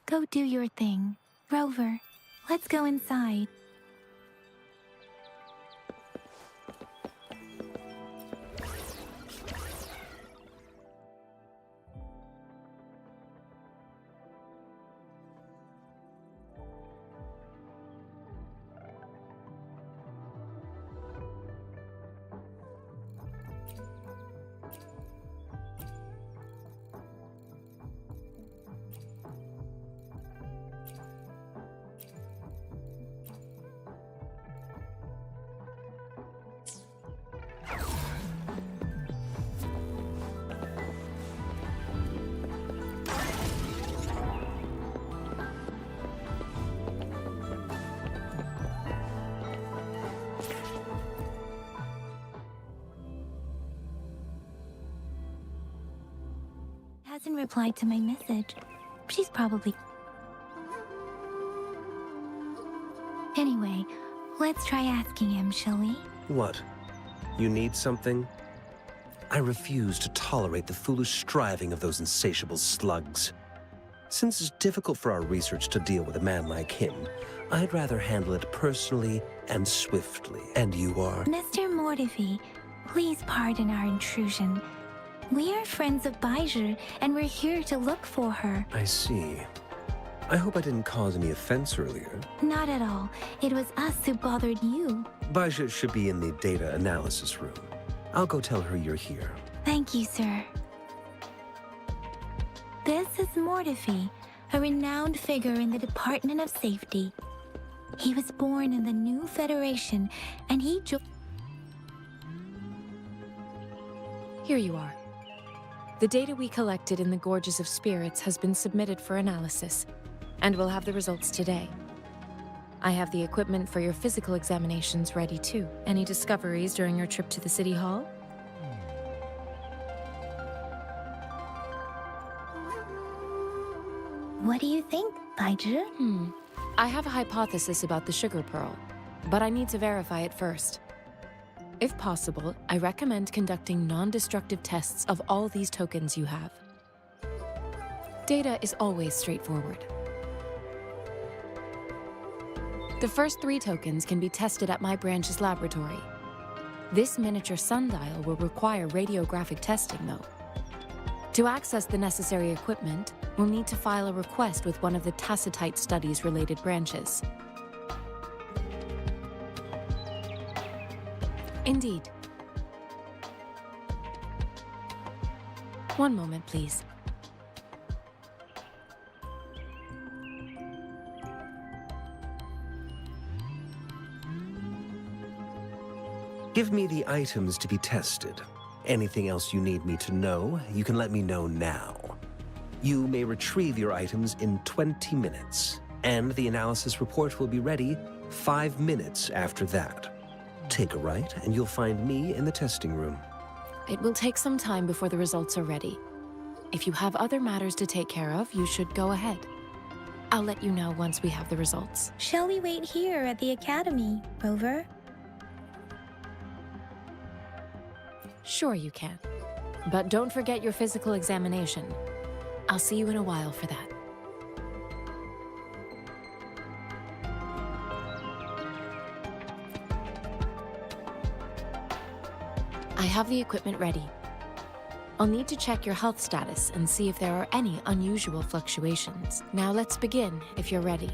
Go do your thing. Rover, let's go inside. Hasn't replied to my message. She's probably... Anyway, let's try asking him, shall we? What? You need something? I refuse to tolerate the foolish striving of those insatiable slugs. Since it's difficult for our research to deal with a man like him, I'd rather handle it personally and swiftly. And you are? Mr. Mortifi, please pardon our intrusion. We are friends of Baizhi, and we're here to look for her. I see. I hope I didn't cause any offense earlier. Not at all. It was us who bothered you. Baizhi should be in the data analysis room. I'll go tell her you're here. Thank you, sir. This is Mortifi, a renowned figure in the Department of Safety. He was born in the new Federation, and he Here you are. The data we collected in the Gorges of Spirits has been submitted for analysis, and we'll have the results today. I have the equipment for your physical examinations ready too. Any discoveries during your trip to the City Hall? What do you think, Baizhi? I have a hypothesis about the sugar pearl, but I need to verify it first. If possible, I recommend conducting non-destructive tests of all these tokens you have. Data is always straightforward. The first 3 tokens can be tested at my branch's laboratory. This miniature sundial will require radiographic testing, though. To access the necessary equipment, we'll need to file a request with one of the Tacitite Studies-related branches. Indeed. One moment, please. Give me the items to be tested. Anything else you need me to know, you can let me know now. You may retrieve your items in 20 minutes, and the analysis report will be ready 5 minutes after that. Take a right, and you'll find me in the testing room. It will take some time before the results are ready. If you have other matters to take care of, you should go ahead. I'll let you know once we have the results. Shall we wait here at the Academy, Rover? Sure you can. But don't forget your physical examination. I'll see you in a while for that. I have the equipment ready. I'll need to check your health status and see if there are any unusual fluctuations. Now let's begin, if you're ready.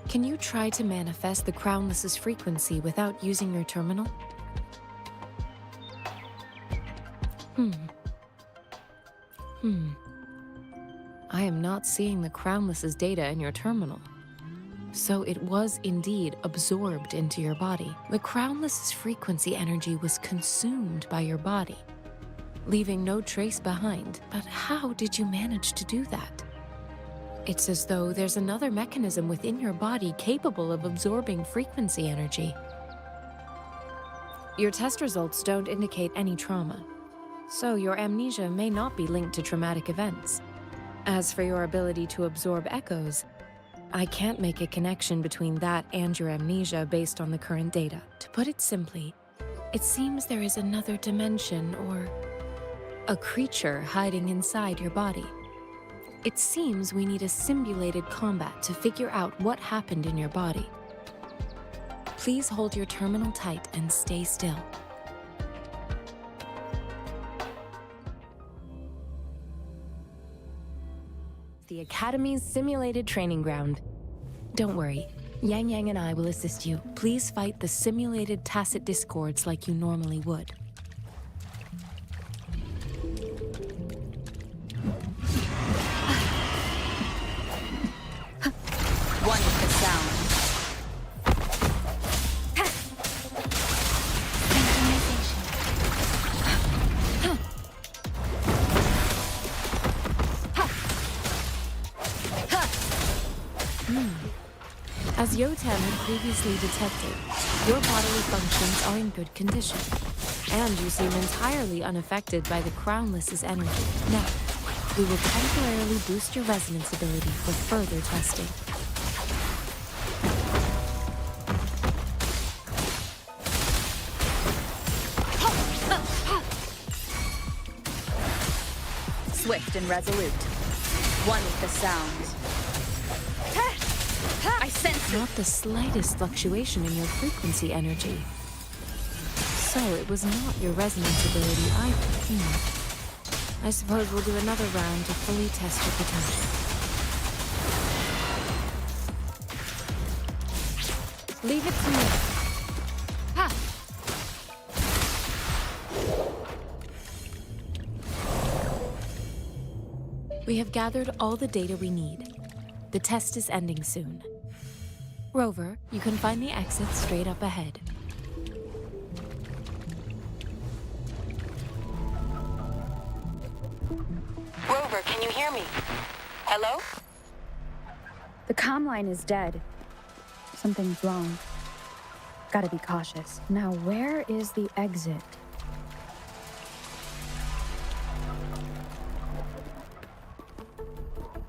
Can you try to manifest the Crownless's frequency without using your terminal? I am not seeing the Crownless's data in your terminal. So it was indeed absorbed into your body. The Crownless's frequency energy was consumed by your body, leaving no trace behind. But how did you manage to do that? It's as though there's another mechanism within your body capable of absorbing frequency energy. Your test results don't indicate any trauma, so your amnesia may not be linked to traumatic events. As for your ability to absorb echoes, I can't make a connection between that and your amnesia based on the current data. To put it simply, it seems there is another dimension or a creature hiding inside your body. It seems we need a simulated combat to figure out what happened in your body. Please hold your terminal tight and stay still. The Academy's simulated training ground. Don't worry, Yang Yang and I will assist you. Please fight the simulated tacit discords like you normally would. One with the sound. As Yotem had previously detected, your bodily functions are in good condition, and you seem entirely unaffected by the Crownless's energy. Now, we will temporarily boost your resonance ability for further testing. Swift and resolute. One with the sound. I sense Not the slightest fluctuation in your frequency energy. So it was not your resonance ability either. I suppose we'll do another round to fully test your potential. Leave it to me. Ha! We have gathered all the data we need. The test is ending soon. Rover, you can find the exit straight up ahead. Rover, can you hear me? Hello? The comm line is dead. Something's wrong. Gotta be cautious. Now, where is the exit?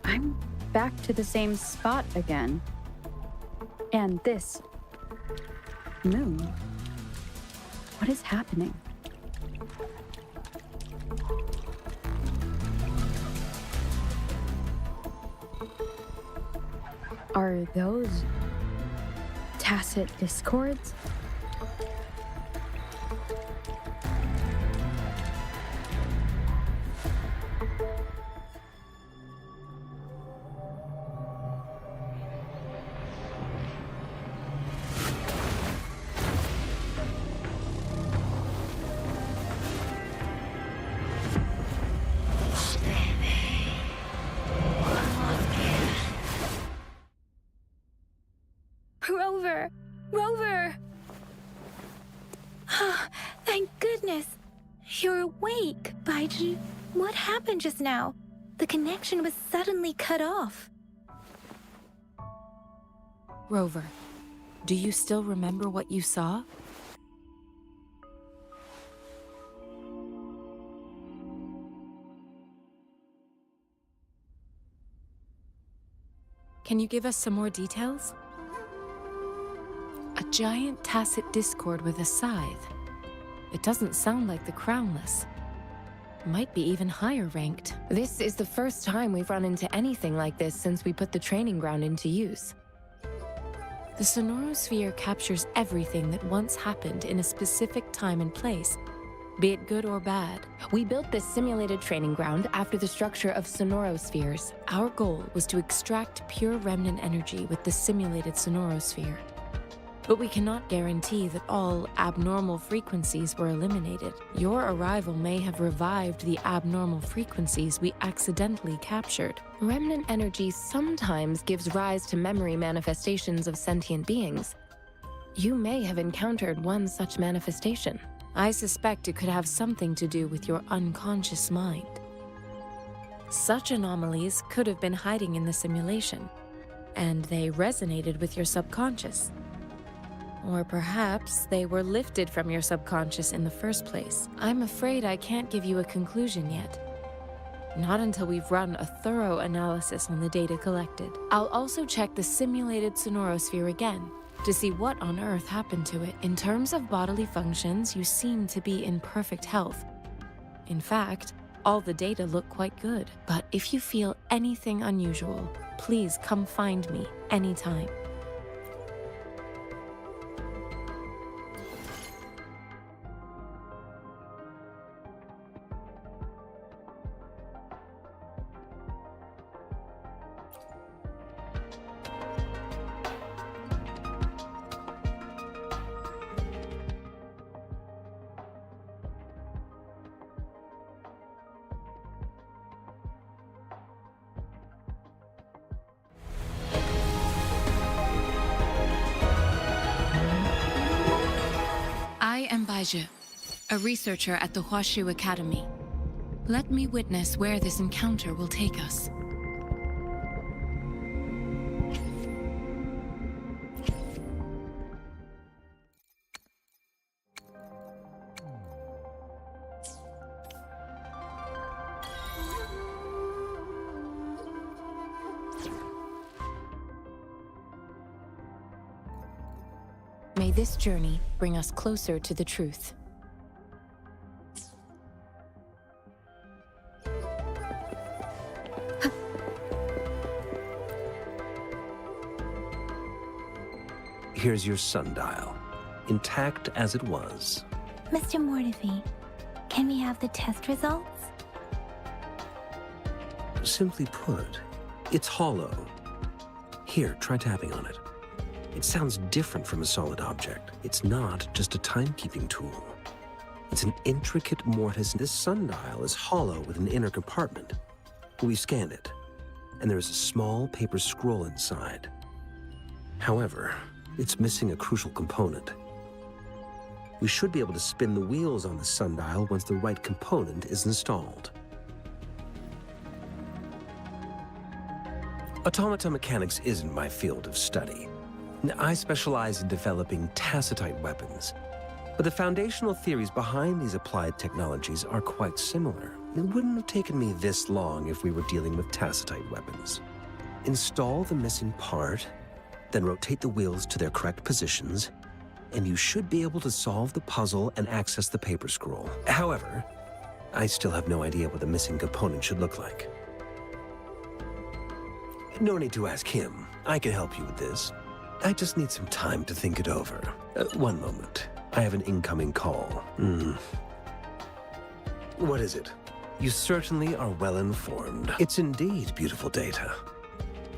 I'm back to the same spot again. And this moon. What is happening? Are those tacit discords? Rover! Rover! Thank goodness! You're awake, Baiji. What happened just now? The connection was suddenly cut off. Rover, do you still remember what you saw? Can you give us some more details? A giant tacit discord with a scythe. It doesn't sound like the Crownless. Might be even higher ranked. This is the first time we've run into anything like this since we put the training ground into use. The Sonorosphere captures everything that once happened in a specific time and place, be it good or bad. We built this simulated training ground after the structure of Sonorospheres. Our goal was to extract pure remnant energy with the simulated Sonorosphere. But we cannot guarantee that all abnormal frequencies were eliminated. Your arrival may have revived the abnormal frequencies we accidentally captured. Remnant energy sometimes gives rise to memory manifestations of sentient beings. You may have encountered one such manifestation. I suspect it could have something to do with your unconscious mind. Such anomalies could have been hiding in the simulation, and they resonated with your subconscious. Or perhaps they were lifted from your subconscious in the first place. I'm afraid I can't give you a conclusion yet. Not until we've run a thorough analysis on the data collected. I'll also check the simulated sonorosphere again to see what on earth happened to it. In terms of bodily functions, you seem to be in perfect health. In fact, all the data look quite good. But if you feel anything unusual, please come find me anytime. I am Baizhi, a researcher at the Huashu Academy. Let me witness where this encounter will take us. May this journey bring us closer to the truth. Here's your sundial, intact as it was. Mr. Mortefi, can we have the test results? Simply put, it's hollow. Here, try tapping on it. It sounds different from a solid object. It's not just a timekeeping tool. It's an intricate mortise. This sundial is hollow with an inner compartment. We scanned it, and there is a small paper scroll inside. However, it's missing a crucial component. We should be able to spin the wheels on the sundial once the right component is installed. Automata mechanics isn't my field of study. I specialize in developing tacitite weapons, but the foundational theories behind these applied technologies are quite similar. It wouldn't have taken me this long if we were dealing with tacitite weapons. Install the missing part, then rotate the wheels to their correct positions, and you should be able to solve the puzzle and access the paper scroll. However, I still have no idea what the missing component should look like. No need to ask him. I can help you with this. I just need some time to think it over. One moment. I have an incoming call. What is it? You certainly are well informed. It's indeed beautiful data.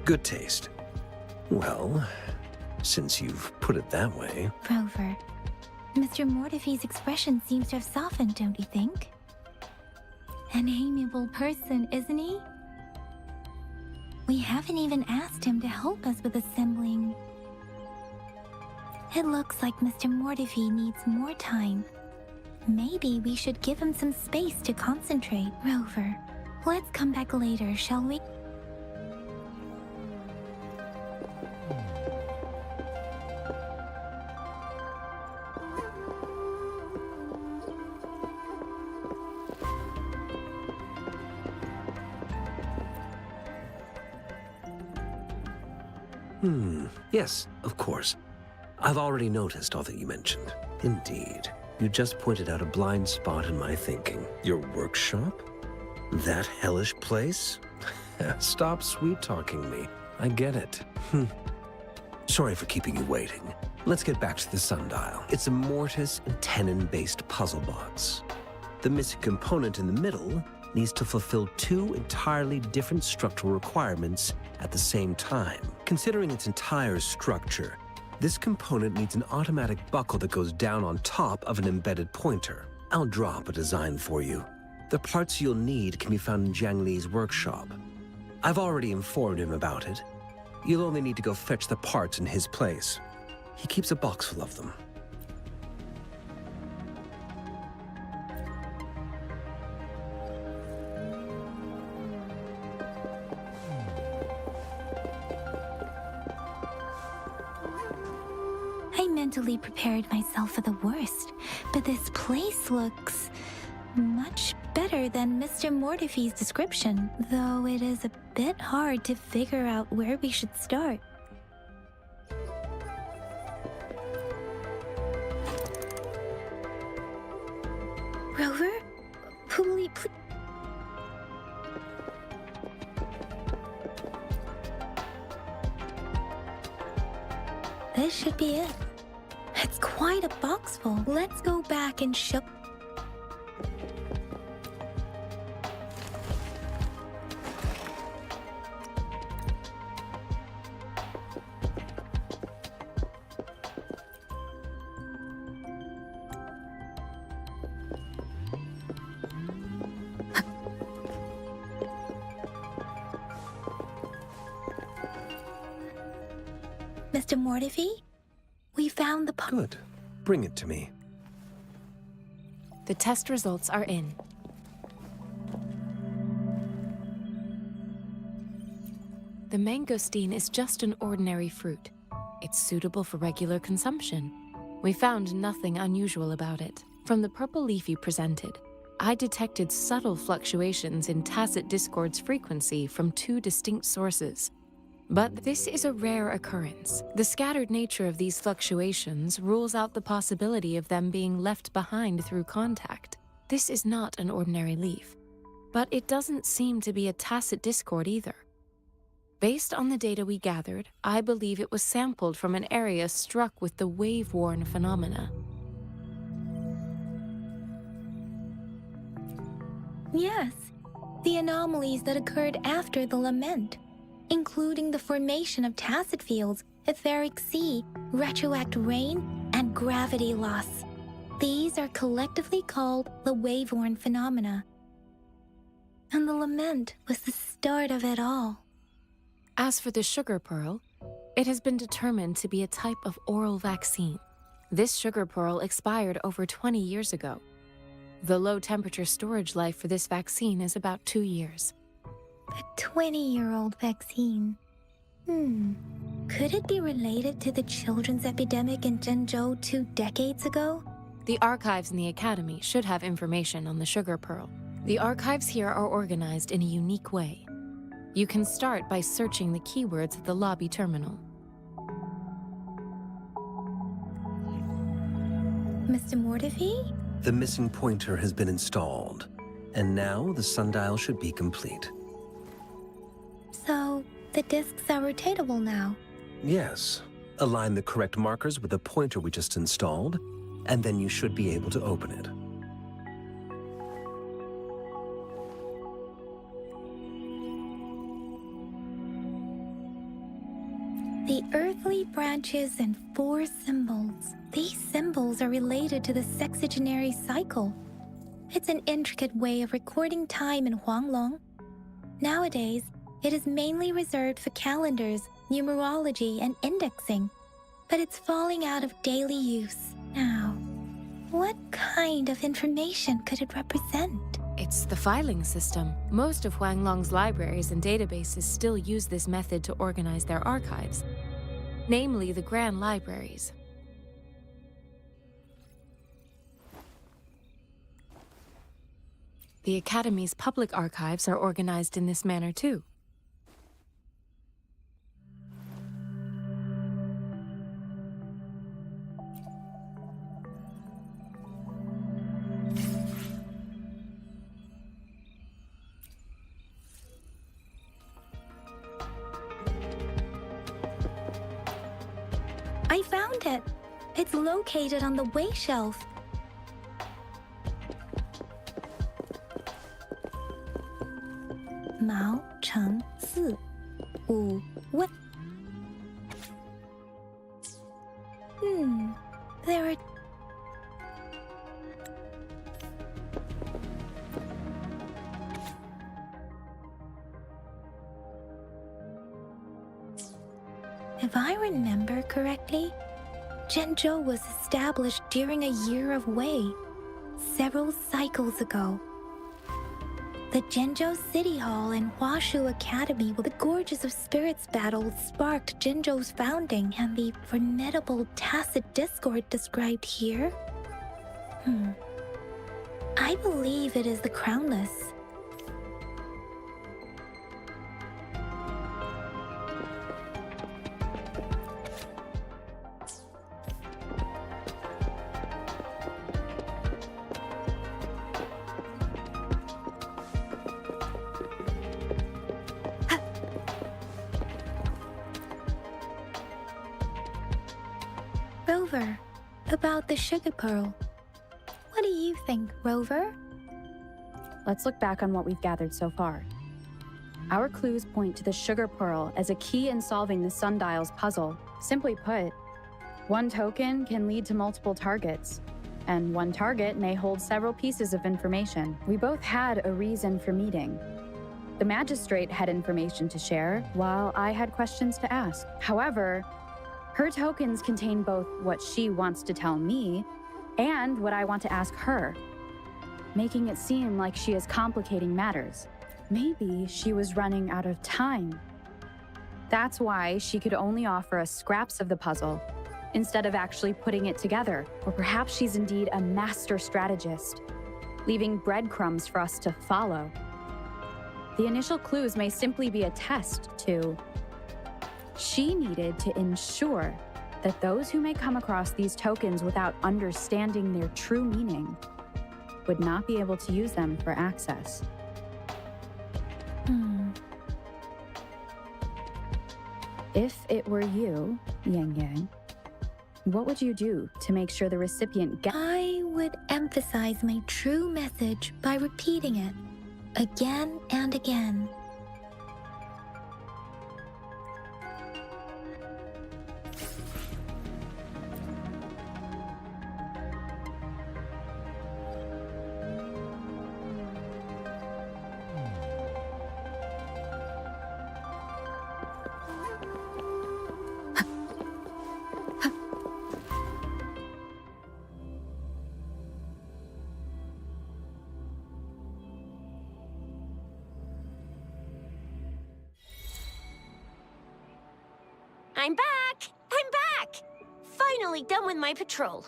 Good taste. Well, since you've put it that way... Rover, Mr. Mortefi's expression seems to have softened, don't you think? An amiable person, isn't he? We haven't even asked him to help us with assembling. It looks like Mr. Mortefi needs more time. Maybe we should give him some space to concentrate. Rover, let's come back later, shall we? Yes, of course. I've already noticed all that you mentioned. Indeed. You just pointed out a blind spot in my thinking. Your workshop? That hellish place? Stop sweet-talking me. I get it. Sorry for keeping you waiting. Let's get back to the sundial. It's a mortise and tenon-based puzzle box. The missing component in the middle needs to fulfill two entirely different structural requirements at the same time. Considering its entire structure, this component needs an automatic buckle that goes down on top of an embedded pointer. I'll drop a design for you. The parts you'll need can be found in Jiang Li's workshop. I've already informed him about it. You'll only need to go fetch the parts in his place. He keeps a box full of them. I mentally prepared myself for the worst, but this place looks much better than Mr. Mortify's description, though it is a bit hard to figure out where we should start. Rover? Please. This should be it. It's quite a box full. Let's go back and show... Mr. Mortify? We found the... Good. Bring it to me. The test results are in. The mangosteen is just an ordinary fruit. It's suitable for regular consumption. We found nothing unusual about it. From the purple leaf you presented, I detected subtle fluctuations in tacit discord's frequency from 2 distinct sources. But this is a rare occurrence. The scattered nature of these fluctuations rules out the possibility of them being left behind through contact. This is not an ordinary leaf. But it doesn't seem to be a tacit discord either. Based on the data we gathered, I believe it was sampled from an area struck with the wave-worn phenomena. Yes, the anomalies that occurred after the lament, including the formation of tacit fields, etheric sea, retroact rain, and gravity loss. These are collectively called the wave-worn phenomena. And the lament was the start of it all. As for the sugar pearl, it has been determined to be a type of oral vaccine. This sugar pearl expired over 20 years ago. The low-temperature storage life for this vaccine is about 2 years. A 20-year-old vaccine. Could it be related to the children's epidemic in Zhenzhou 2 decades ago? The archives in the Academy should have information on the sugar pearl. The archives here are organized in a unique way. You can start by searching the keywords at the lobby terminal. Mr. Mortify? The missing pointer has been installed, and now the sundial should be complete. So, the discs are rotatable now? Yes. Align the correct markers with the pointer we just installed, and then you should be able to open it. The earthly branches and 4 symbols. These symbols are related to the sexagenary cycle. It's an intricate way of recording time in Huanglong. Nowadays, it is mainly reserved for calendars, numerology, and indexing. But it's falling out of daily use now. What kind of information could it represent? It's the filing system. Most of Huanglong's libraries and databases still use this method to organize their archives, namely the Grand Libraries. The Academy's public archives are organized in this manner too. I found it. It's located on the way shelf. Mao Cheng Si Wu Wen. There are... If I remember correctly, Zhenzhou was established during a year of Wei, several cycles ago. The Jinzhou City Hall and Huashu Academy with the Gorges of Spirits battle sparked Jinzhou's founding and the formidable tacit discord described here. I believe it is the Crownless. Rover, about the sugar pearl. What do you think, Rover? Let's look back on what we've gathered so far. Our clues point to the sugar pearl as a key in solving the sundial's puzzle. Simply put, one token can lead to multiple targets, and one target may hold several pieces of information. We both had a reason for meeting. The magistrate had information to share, while I had questions to ask. However, her tokens contain both what she wants to tell me and what I want to ask her, making it seem like she is complicating matters. Maybe she was running out of time. That's why she could only offer us scraps of the puzzle, instead of actually putting it together. Or perhaps she's indeed a master strategist, leaving breadcrumbs for us to follow. The initial clues may simply be a test to... She needed to ensure that those who may come across these tokens without understanding their true meaning would not be able to use them for access. If it were you, Yang Yang, what would you do to make sure the recipient I would emphasize my true message by repeating it again and again. I'm back! I'm back! Finally done with my patrol.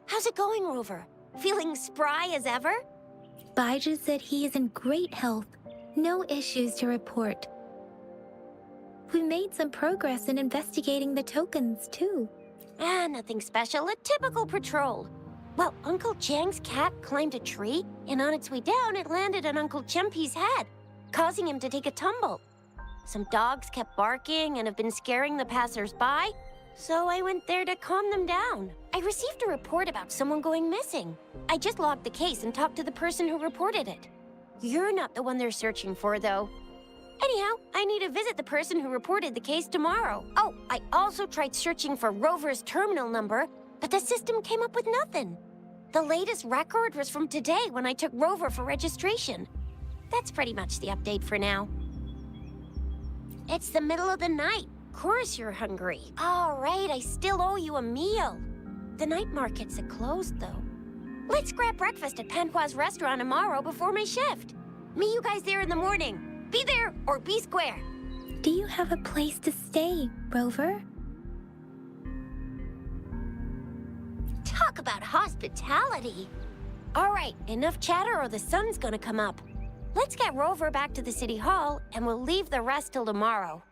How's it going, Rover? Feeling spry as ever? Baiju said he is in great health. No issues to report. We made some progress in investigating the tokens, too. Nothing special. A typical patrol. Well, Uncle Chang's cat climbed a tree, and on its way down, it landed on Uncle Chempi's head, causing him to take a tumble. Some dogs kept barking and have been scaring the passers-by, so I went there to calm them down. I received a report about someone going missing. I just logged the case and talked to the person who reported it. You're not the one they're searching for, though. Anyhow, I need to visit the person who reported the case tomorrow. Oh, I also tried searching for Rover's terminal number, but the system came up with nothing. The latest record was from today when I took Rover for registration. That's pretty much the update for now. It's the middle of the night. Of course you're hungry. All right, I still owe you a meal. The night markets are closed, though. Let's grab breakfast at Panhua's restaurant tomorrow before my shift. Meet you guys there in the morning. Be there or be square. Do you have a place to stay, Rover? Talk about hospitality. All right, enough chatter or the sun's gonna come up. Let's get Rover back to the City Hall, and we'll leave the rest till tomorrow.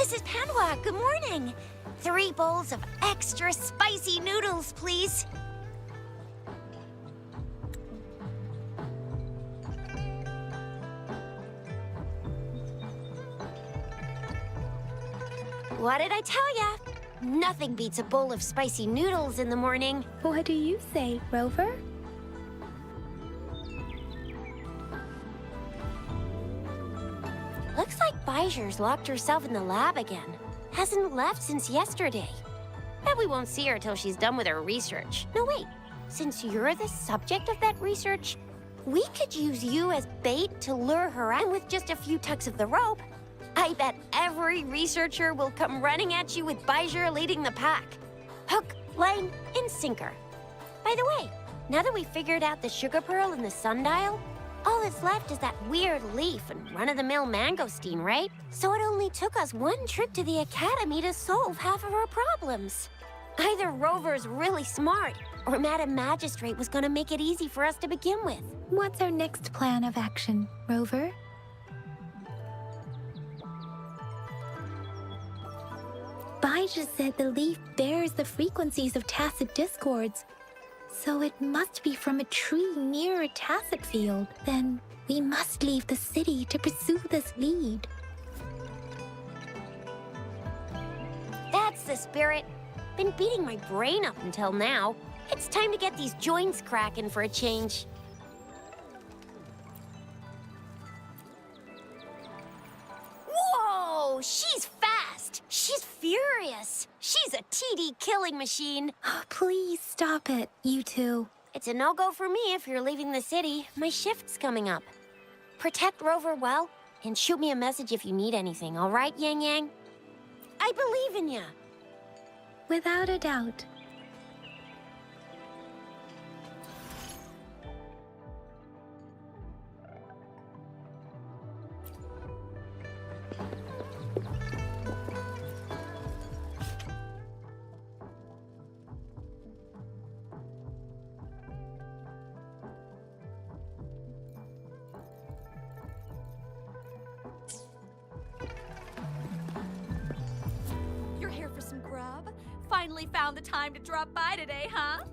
Mrs. Panhua, good morning. 3 bowls of extra spicy noodles, please. What did I tell ya? Nothing beats a bowl of spicy noodles in the morning. What do you say, Rover? Looks like Baijer's locked herself in the lab again. Hasn't left since yesterday. Bet we won't see her till she's done with her research. No, wait. Since you're the subject of that research, we could use you as bait to lure her in with just a few tugs of the rope. I bet every researcher will come running at you with Baijer leading the pack. Hook, line, and sinker. By the way, now that we figured out the sugar pearl and the sundial, all that's left is that weird leaf and run-of-the-mill mangosteen, right? So it only took us 1 trip to the academy to solve half of our problems. Either Rover's really smart, or Madam Magistrate was gonna make it easy for us to begin with. What's our next plan of action, Rover? Baija said the leaf bears the frequencies of tacit discords, so it must be from a tree near a tacit field. Then we must leave the city to pursue this lead. That's the spirit. Been beating my brain up until now. It's time to get these joints cracking for a change. Whoa! She's fast! She's furious! She's a TD killing machine! Oh, please stop it, you two. It's a no-go for me if you're leaving the city. My shift's coming up. Protect Rover well, and shoot me a message if you need anything, all right, Yang Yang? I believe in ya! Without a doubt. You're here for some grub? Finally found the time to drop by today, huh?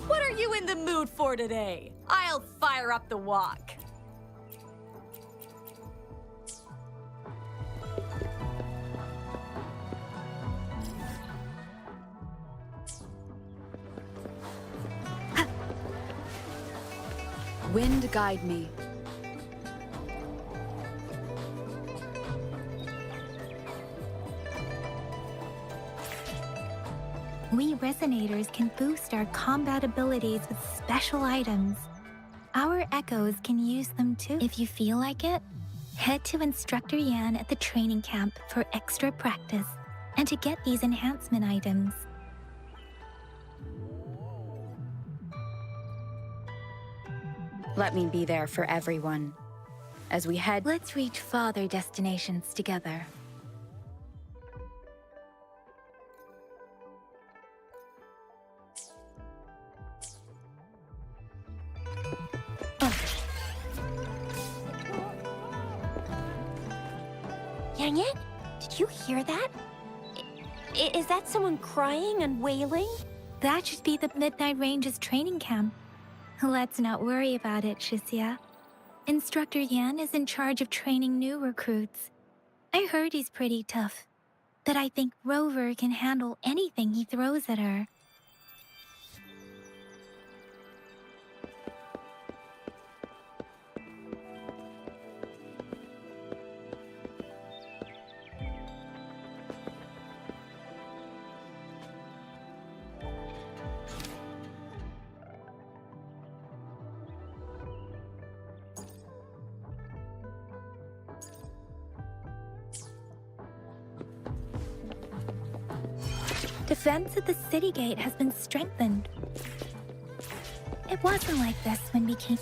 What are you in the mood for today? I'll fire up the wok. Wind guide me. We resonators can boost our combat abilities with special items. Our echoes can use them too. If you feel like it, head to Instructor Yan at the training camp for extra practice and to get these enhancement items. Let me be there for everyone. As we head... Let's reach farther destinations together. Yang Yang, did you hear that? Is that someone crying and wailing? That should be the Midnight Range's training camp. Let's not worry about it, Shixia. Instructor Yan is in charge of training new recruits. I heard he's pretty tough, but I think Rover can handle anything he throws at her. Defense at the city gate has been strengthened. It wasn't like this when we came.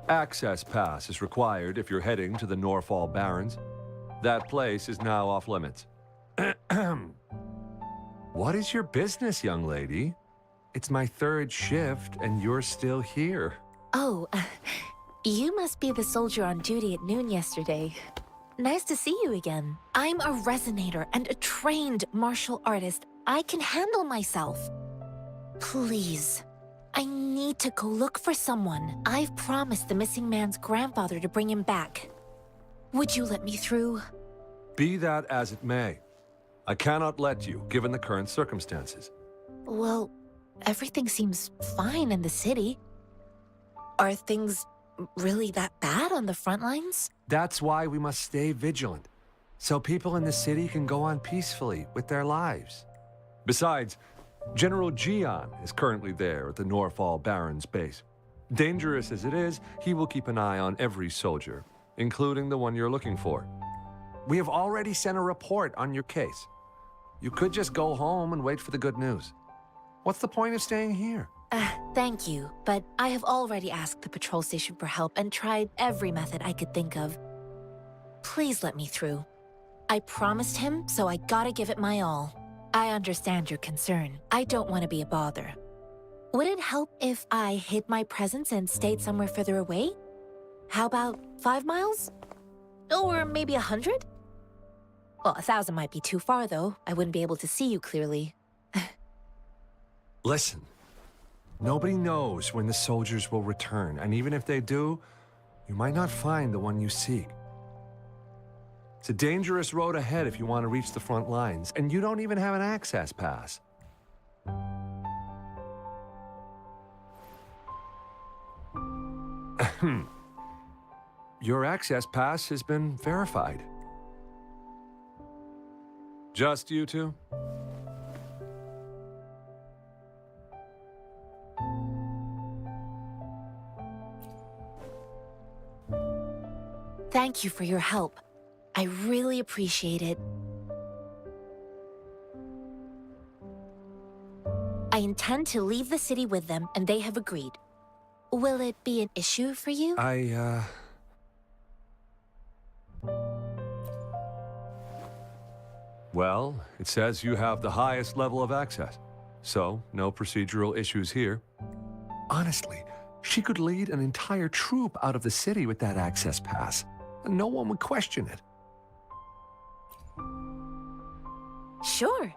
Access pass is required if you're heading to the Norfall Barrens. That place is now off limits. What is your business, young lady? It's my 3rd shift and you're still here. Oh, You must be the soldier on duty at noon yesterday. Nice to see you again. I'm a resonator and a trained martial artist. I can handle myself. Please, I need to go look for someone. I've promised the missing man's grandfather to bring him back. Would you let me through? Be that as it may, I cannot let you, given the current circumstances. Well, everything seems fine in the city. Are things really that bad on the front lines? That's why we must stay vigilant, so people in the city can go on peacefully with their lives. Besides, General Jian is currently there at the Norfall Baron's base. Dangerous as it is, he will keep an eye on every soldier, including the one you're looking for. We have already sent a report on your case. You could just go home and wait for the good news. What's the point of staying here? Thank you, but I have already asked the patrol station for help and tried every method I could think of. Please let me through. I promised him, so I gotta give it my all. I understand your concern. I don't want to be a bother. Would it help if I hid my presence and stayed somewhere further away? How about 5 miles? Or maybe 100? Well, 1,000 might be too far, though. I wouldn't be able to see you clearly. Listen, nobody knows when the soldiers will return, and even if they do, you might not find the one you seek. It's a dangerous road ahead if you want to reach the front lines, and you don't even have an access pass. Your access pass has been verified. Just you two? Thank you for your help. I really appreciate it. I intend to leave the city with them, and they have agreed. Will it be an issue for you? Well, it says you have the highest level of access, so no procedural issues here. Honestly, she could lead an entire troop out of the city with that access pass, and no one would question it. Sure.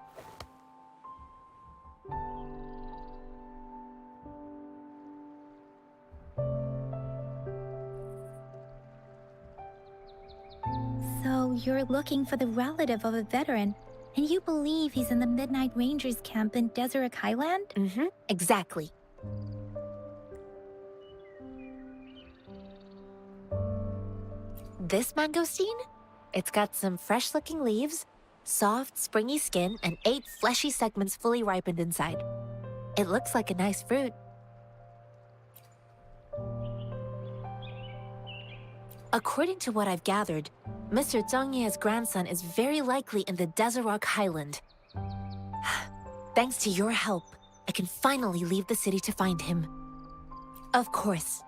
So you're looking for the relative of a veteran, and you believe he's in the Midnight Rangers camp in Deseret Highland? Mm-hmm, exactly. This mangosteen? It's got some fresh-looking leaves, soft, springy skin, and 8 fleshy segments fully ripened inside. It looks like a nice fruit. According to what I've gathered, Mr. Zhang Ye's grandson is very likely in the Deseret Highland. Thanks to your help, I can finally leave the city to find him. Of course.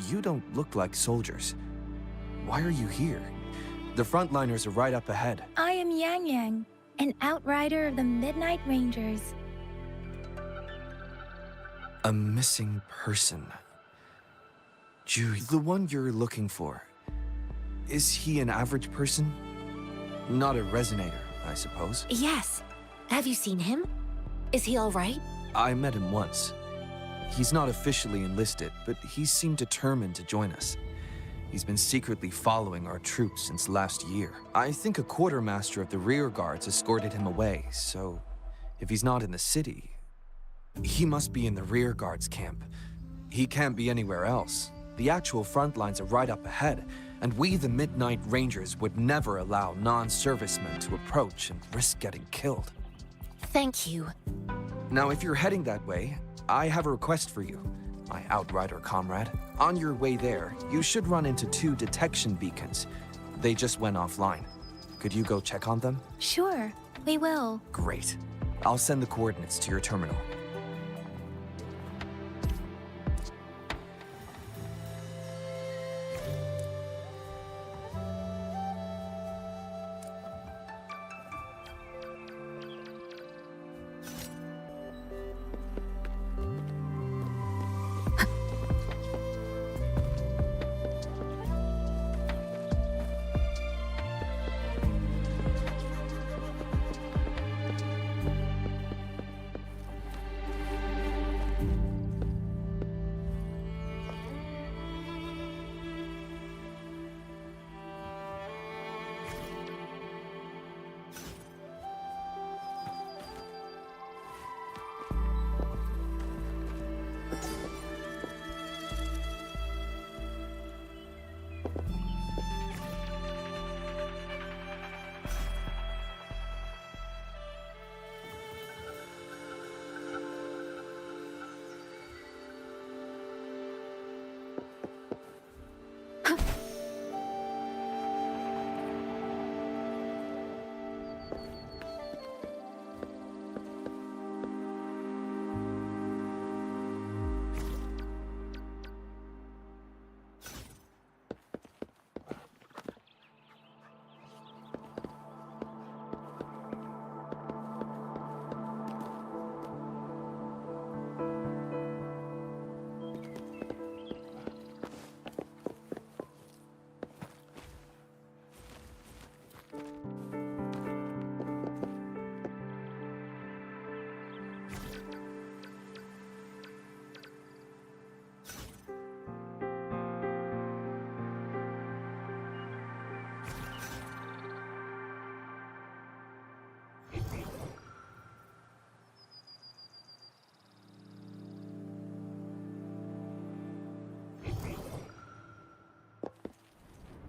You don't look like soldiers. Why are you here? The frontliners are right up ahead. I am Yang Yang, an outrider of the Midnight Rangers. A missing person. Ju, the one you're looking for. Is he an average person? Not a resonator, I suppose. Yes. Have you seen him? Is he all right? I met him once. He's not officially enlisted, but he seemed determined to join us. He's been secretly following our troops since last year. I think a quartermaster of the rear guards escorted him away, so if he's not in the city, he must be in the rear guards camp. He can't be anywhere else. The actual front lines are right up ahead, and we, the Midnight Rangers, would never allow non-servicemen to approach and risk getting killed. Thank you. Now, if you're heading that way, I have a request for you, my Outrider comrade. On your way there, you should run into 2 detection beacons. They just went offline. Could you go check on them? Sure, we will. Great. I'll send the coordinates to your terminal.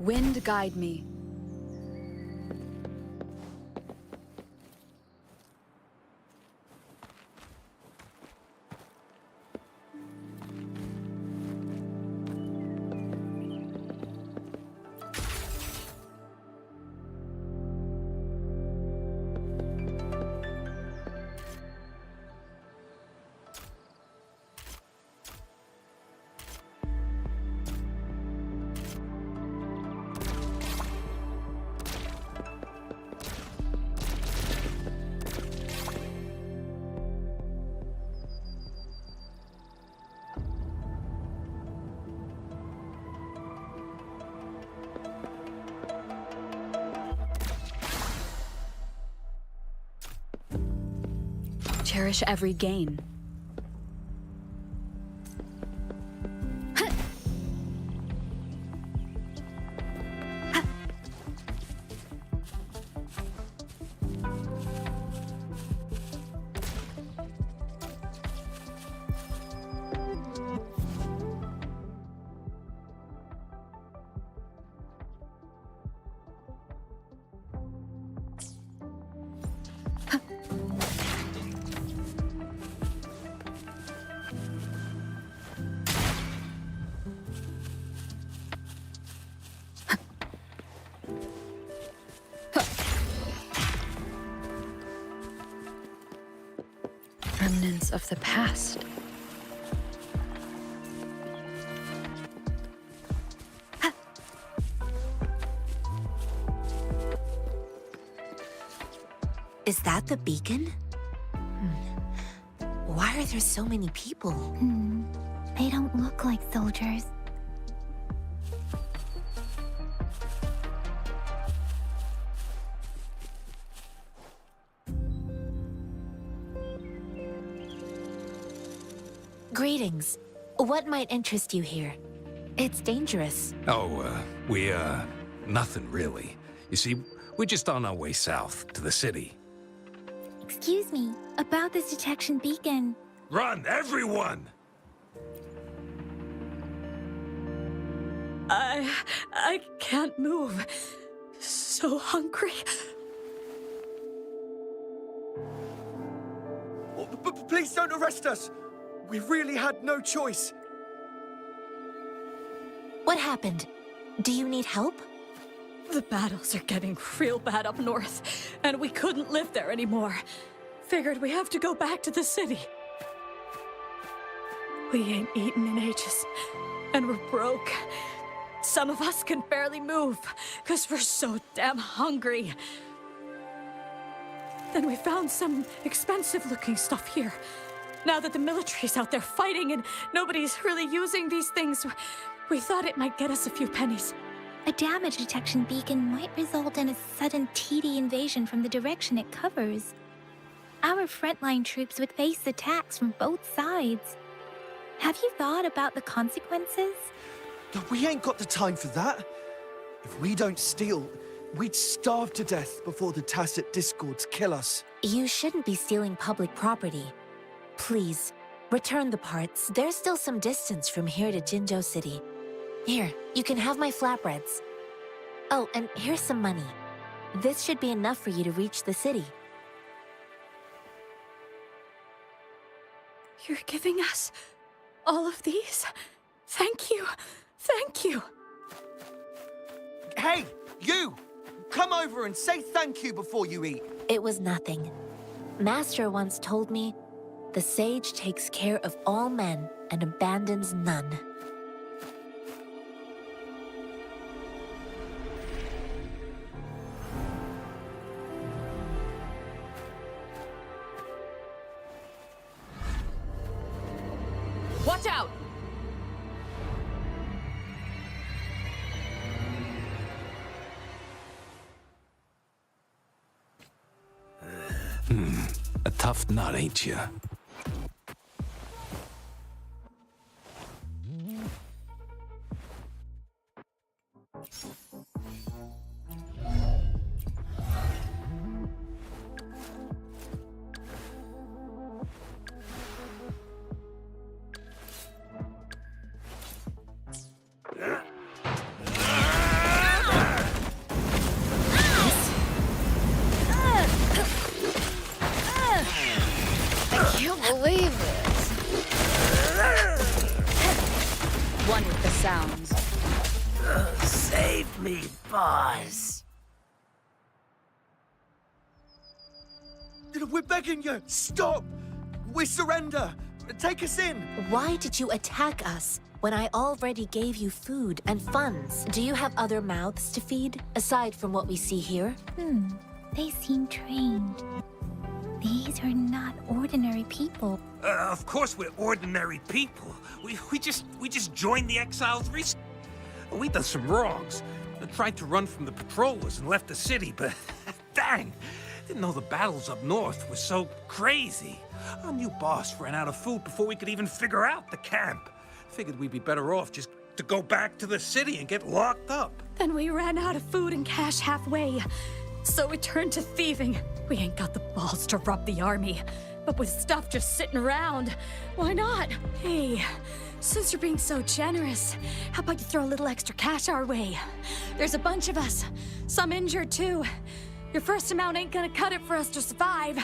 Wind guide me. Cherish every gain. Remnants of the past. Is that the beacon? Why are there so many people? They don't look like soldiers. Greetings. What might interest you here? It's dangerous. Oh, nothing really. You see, we're just on our way south to the city. Excuse me, about this detection beacon. Run, everyone! I can't move. So hungry. Please don't arrest us! We really had no choice. What happened? Do you need help? The battles are getting real bad up north, and we couldn't live there anymore. Figured we have to go back to the city. We ain't eaten in ages, and we're broke. Some of us can barely move, because we're so damn hungry. Then we found some expensive-looking stuff here. Now that the military's out there fighting and nobody's really using these things, we thought it might get us a few pennies. A damage detection beacon might result in a sudden TD invasion from the direction it covers. Our frontline troops would face attacks from both sides. Have you thought about the consequences? We ain't got the time for that. If we don't steal, we'd starve to death before the tacit discords kill us. You shouldn't be stealing public property. Please, return the parts. There's still some distance from here to Jinzhou City. Here, you can have my flatbreads. Oh, and here's some money. This should be enough for you to reach the city. You're giving us all of these? Thank you. Thank you. Hey, you! Come over and say thank you before you eat. It was nothing. Master once told me, the sage takes care of all men and abandons none. Watch out! A tough nut, ain't ya? I can't believe it. One with the sounds. Save me, boss. We're begging you, stop! We surrender! Take us in! Why did you attack us when I already gave you food and funds? Do you have other mouths to feed, aside from what we see here? They seem trained. These are not ordinary people. Of course we're ordinary people. We just joined the exiles recently. We done some wrongs. Tried to run from the patrollers and left the city, but dang, didn't know the battles up north were so crazy. Our new boss ran out of food before we could even figure out the camp. Figured we'd be better off just to go back to the city and get locked up. Then we ran out of food and cash halfway. So we turned to thieving. We ain't got the balls to rob the army. But with stuff just sitting around, why not? Hey, since you're being so generous, how about you throw a little extra cash our way? There's a bunch of us, some injured too. Your first amount ain't gonna cut it for us to survive.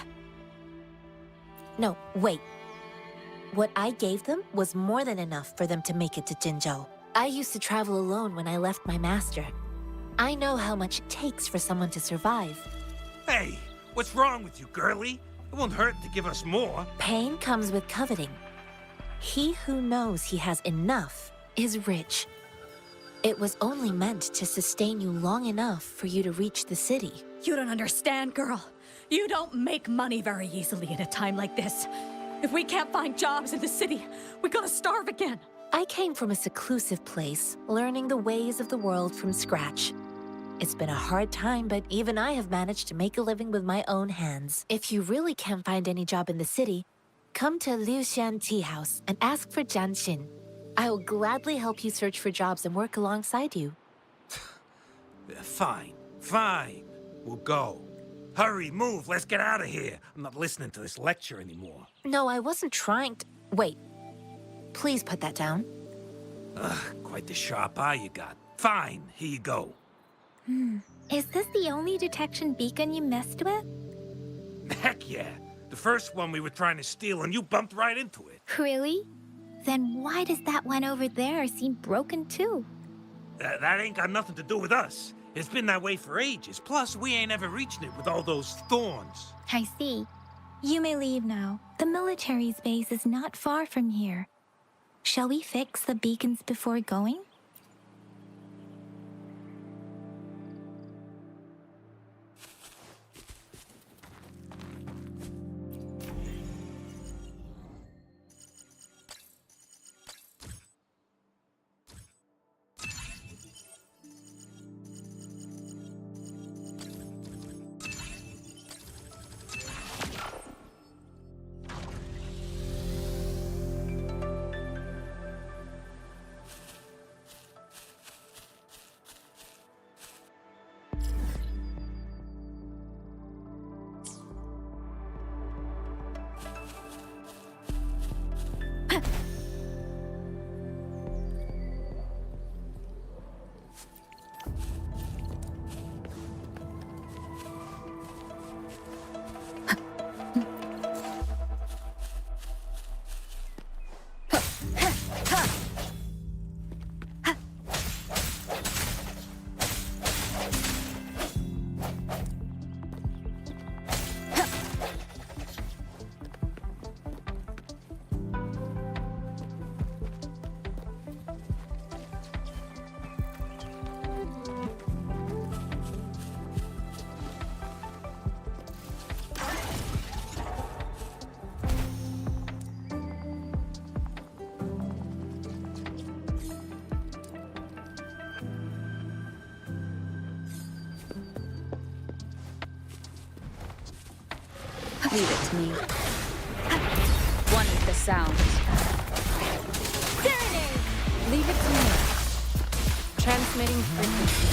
No, wait. What I gave them was more than enough for them to make it to Jinzhou. I used to travel alone when I left my master. I know how much it takes for someone to survive. Hey, what's wrong with you, girlie? It won't hurt to give us more. Pain comes with coveting. He who knows he has enough is rich. It was only meant to sustain you long enough for you to reach the city. You don't understand, girl. You don't make money very easily in a time like this. If we can't find jobs in the city, we're gonna starve again. I came from a seclusive place, learning the ways of the world from scratch. It's been a hard time, but even I have managed to make a living with my own hands. If you really can't find any job in the city, come to Liu Xian Tea House and ask for Jianxin. I will gladly help you search for jobs and work alongside you. Fine, fine. We'll go. Hurry, move, let's get out of here. I'm not listening to this lecture anymore. No, I wasn't trying to... Wait. Please put that down. Ugh, quite the sharp eye you got. Fine, here you go. Is this the only detection beacon you messed with? Heck yeah. The first one we were trying to steal and you bumped right into it. Really? Then why does that one over there seem broken too? That ain't got nothing to do with us. It's been that way for ages. Plus, we ain't ever reaching it with all those thorns. I see. You may leave now. The military's base is not far from here. Shall we fix the beacons before going? Leave it to me. One with the sounds. Leave it to me. Transmitting frequency.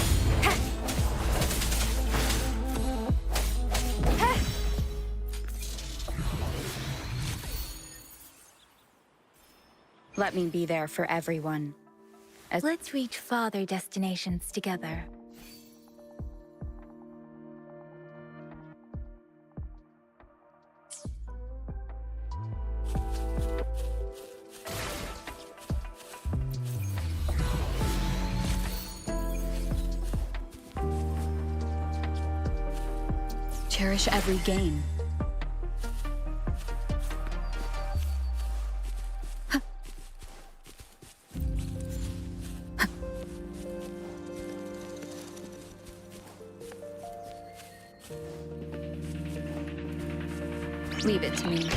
Let me be there for everyone. Let's reach farther destinations together. Cherish every gain. Leave it to me.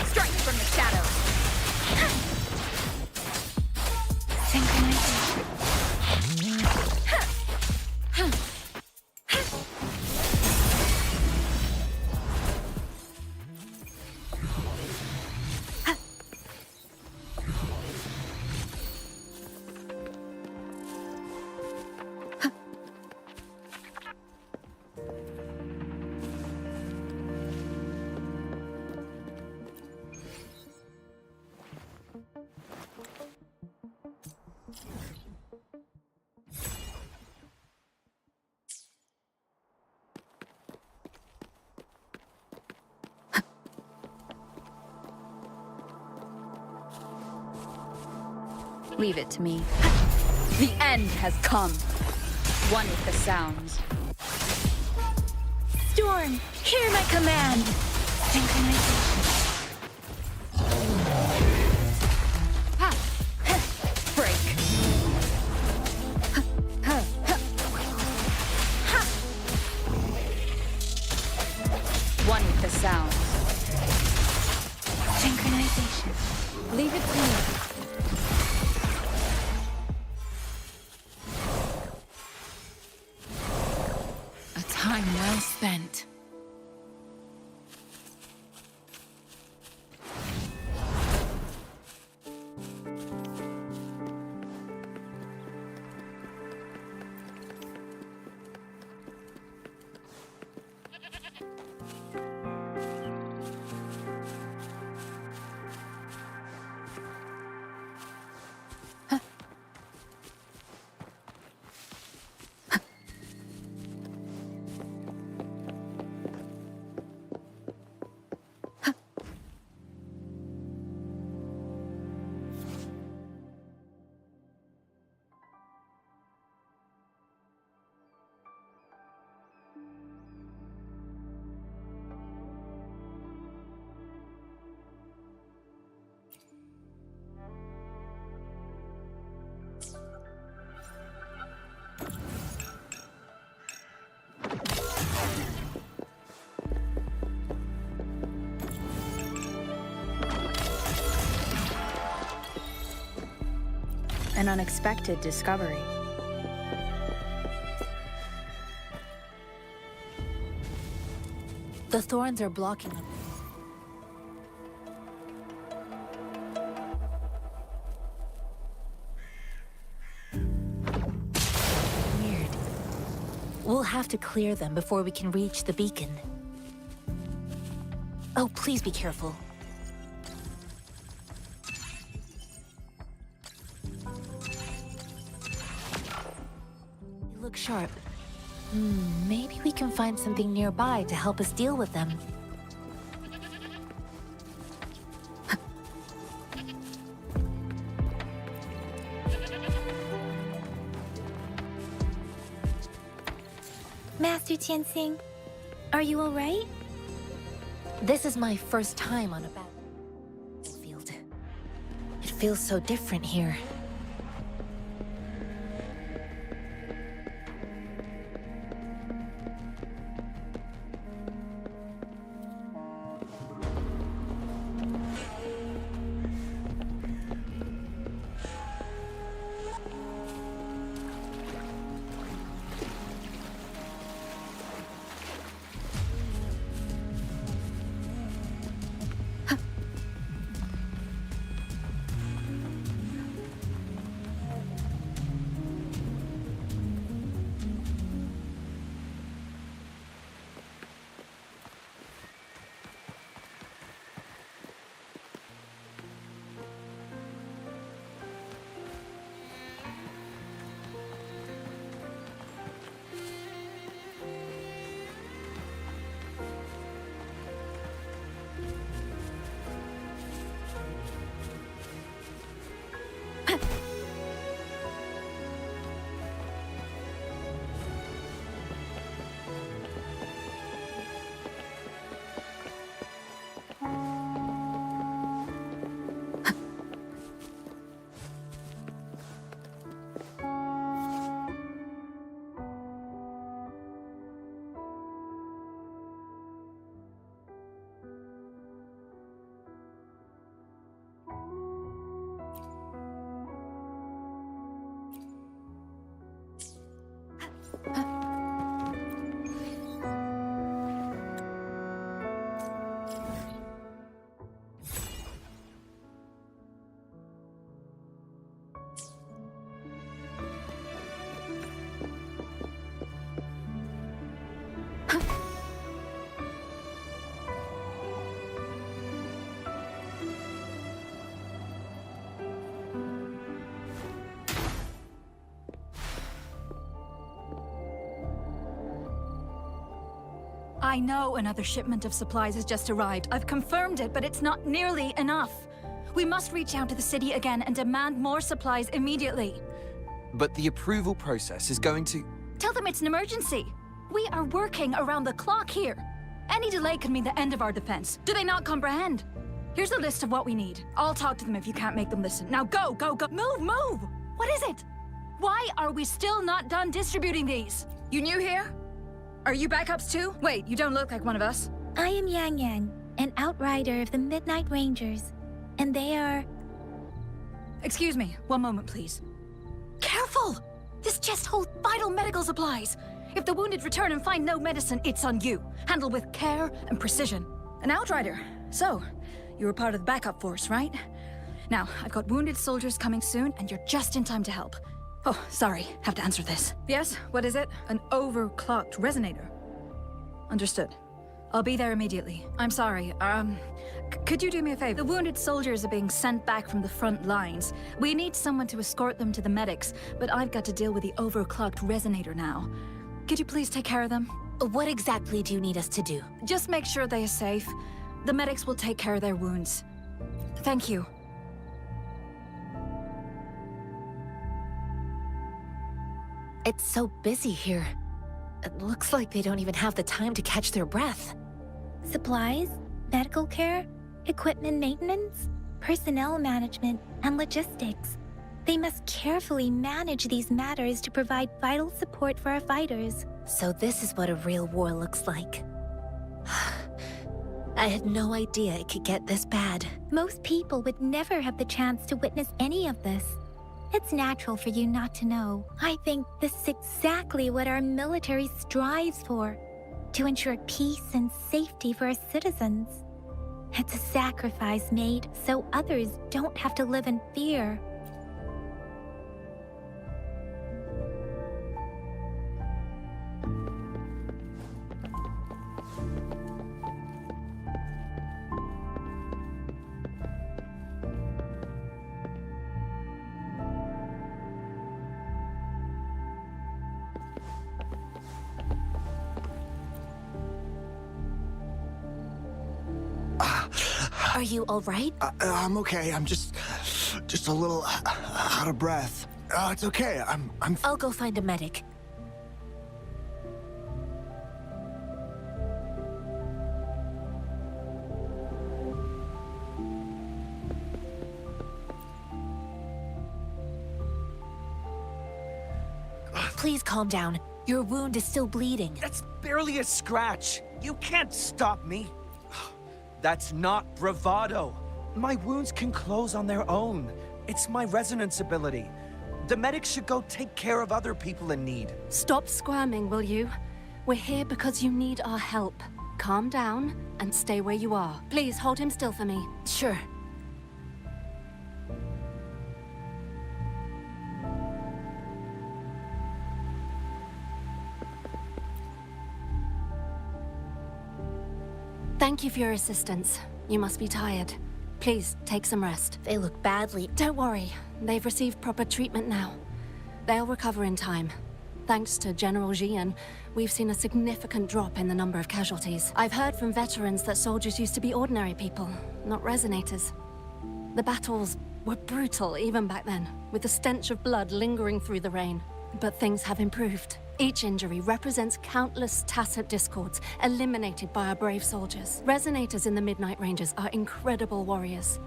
Strike from the shadows. Leave it to me. The end has come. One with the sounds. Storm, hear my command! Synchronization. Break. One with the sounds. Synchronization. Leave it to me. Time well spent. An unexpected discovery. The thorns are blocking them. Weird. We'll have to clear them before we can reach the beacon. Oh, please be careful. They look sharp. Maybe we can find something nearby to help us deal with them. Master Tianxing, are you all right? This is my first time on a battlefield. It feels so different here. I know another shipment of supplies has just arrived. I've confirmed it, but it's not nearly enough. We must reach out to the city again and demand more supplies immediately. But the approval process is going to... Tell them it's an emergency. We are working around the clock here. Any delay could mean the end of our defense. Do they not comprehend? Here's a list of what we need. I'll talk to them if you can't make them listen. Now go, go, go. Move, move! What is it? Why are we still not done distributing these? You new here? Are you backups too? Wait, you don't look like one of us. I am Yang Yang, an outrider of the Midnight Rangers. And they are... Excuse me, one moment please. Careful! This chest holds vital medical supplies. If the wounded return and find no medicine, it's on you. Handle with care and precision. An outrider. So, you were part of the backup force, right? Now, I've got wounded soldiers coming soon, and you're just in time to help. Oh, sorry, have to answer this. Yes, what is it? An overclocked resonator. Understood. I'll be there immediately. I'm sorry, could you do me a favor? The wounded soldiers are being sent back from the front lines. We need someone to escort them to the medics, but I've got to deal with the overclocked resonator now. Could you please take care of them? What exactly do you need us to do? Just make sure they are safe. The medics will take care of their wounds. Thank you. It's so busy here. It looks like they don't even have the time to catch their breath. Supplies, medical care, equipment maintenance, personnel management, and logistics. They must carefully manage these matters to provide vital support for our fighters. So this is what a real war looks like. I had no idea it could get this bad. Most people would never have the chance to witness any of this. It's natural for you not to know. I think this is exactly what our military strives for, to ensure peace and safety for our citizens. It's a sacrifice made so others don't have to live in fear. Are you all right? I'm okay. I'm just a little out of breath. It's okay. I'll go find a medic. Please calm down. Your wound is still bleeding. That's barely a scratch. You can't stop me. That's not bravado. My wounds can close on their own. It's my resonance ability. The medics should go take care of other people in need. Stop squirming, will you? We're here because you need our help. Calm down and stay where you are. Please hold him still for me. Sure. Thank you for your assistance. You must be tired. Please, take some rest. They look badly. Don't worry. They've received proper treatment now. They'll recover in time. Thanks to General Jian, we've seen a significant drop in the number of casualties. I've heard from veterans that soldiers used to be ordinary people, not resonators. The battles were brutal even back then, with the stench of blood lingering through the rain. But things have improved. Each injury represents countless tacit discords eliminated by our brave soldiers. Resonators in the Midnight Rangers are incredible warriors.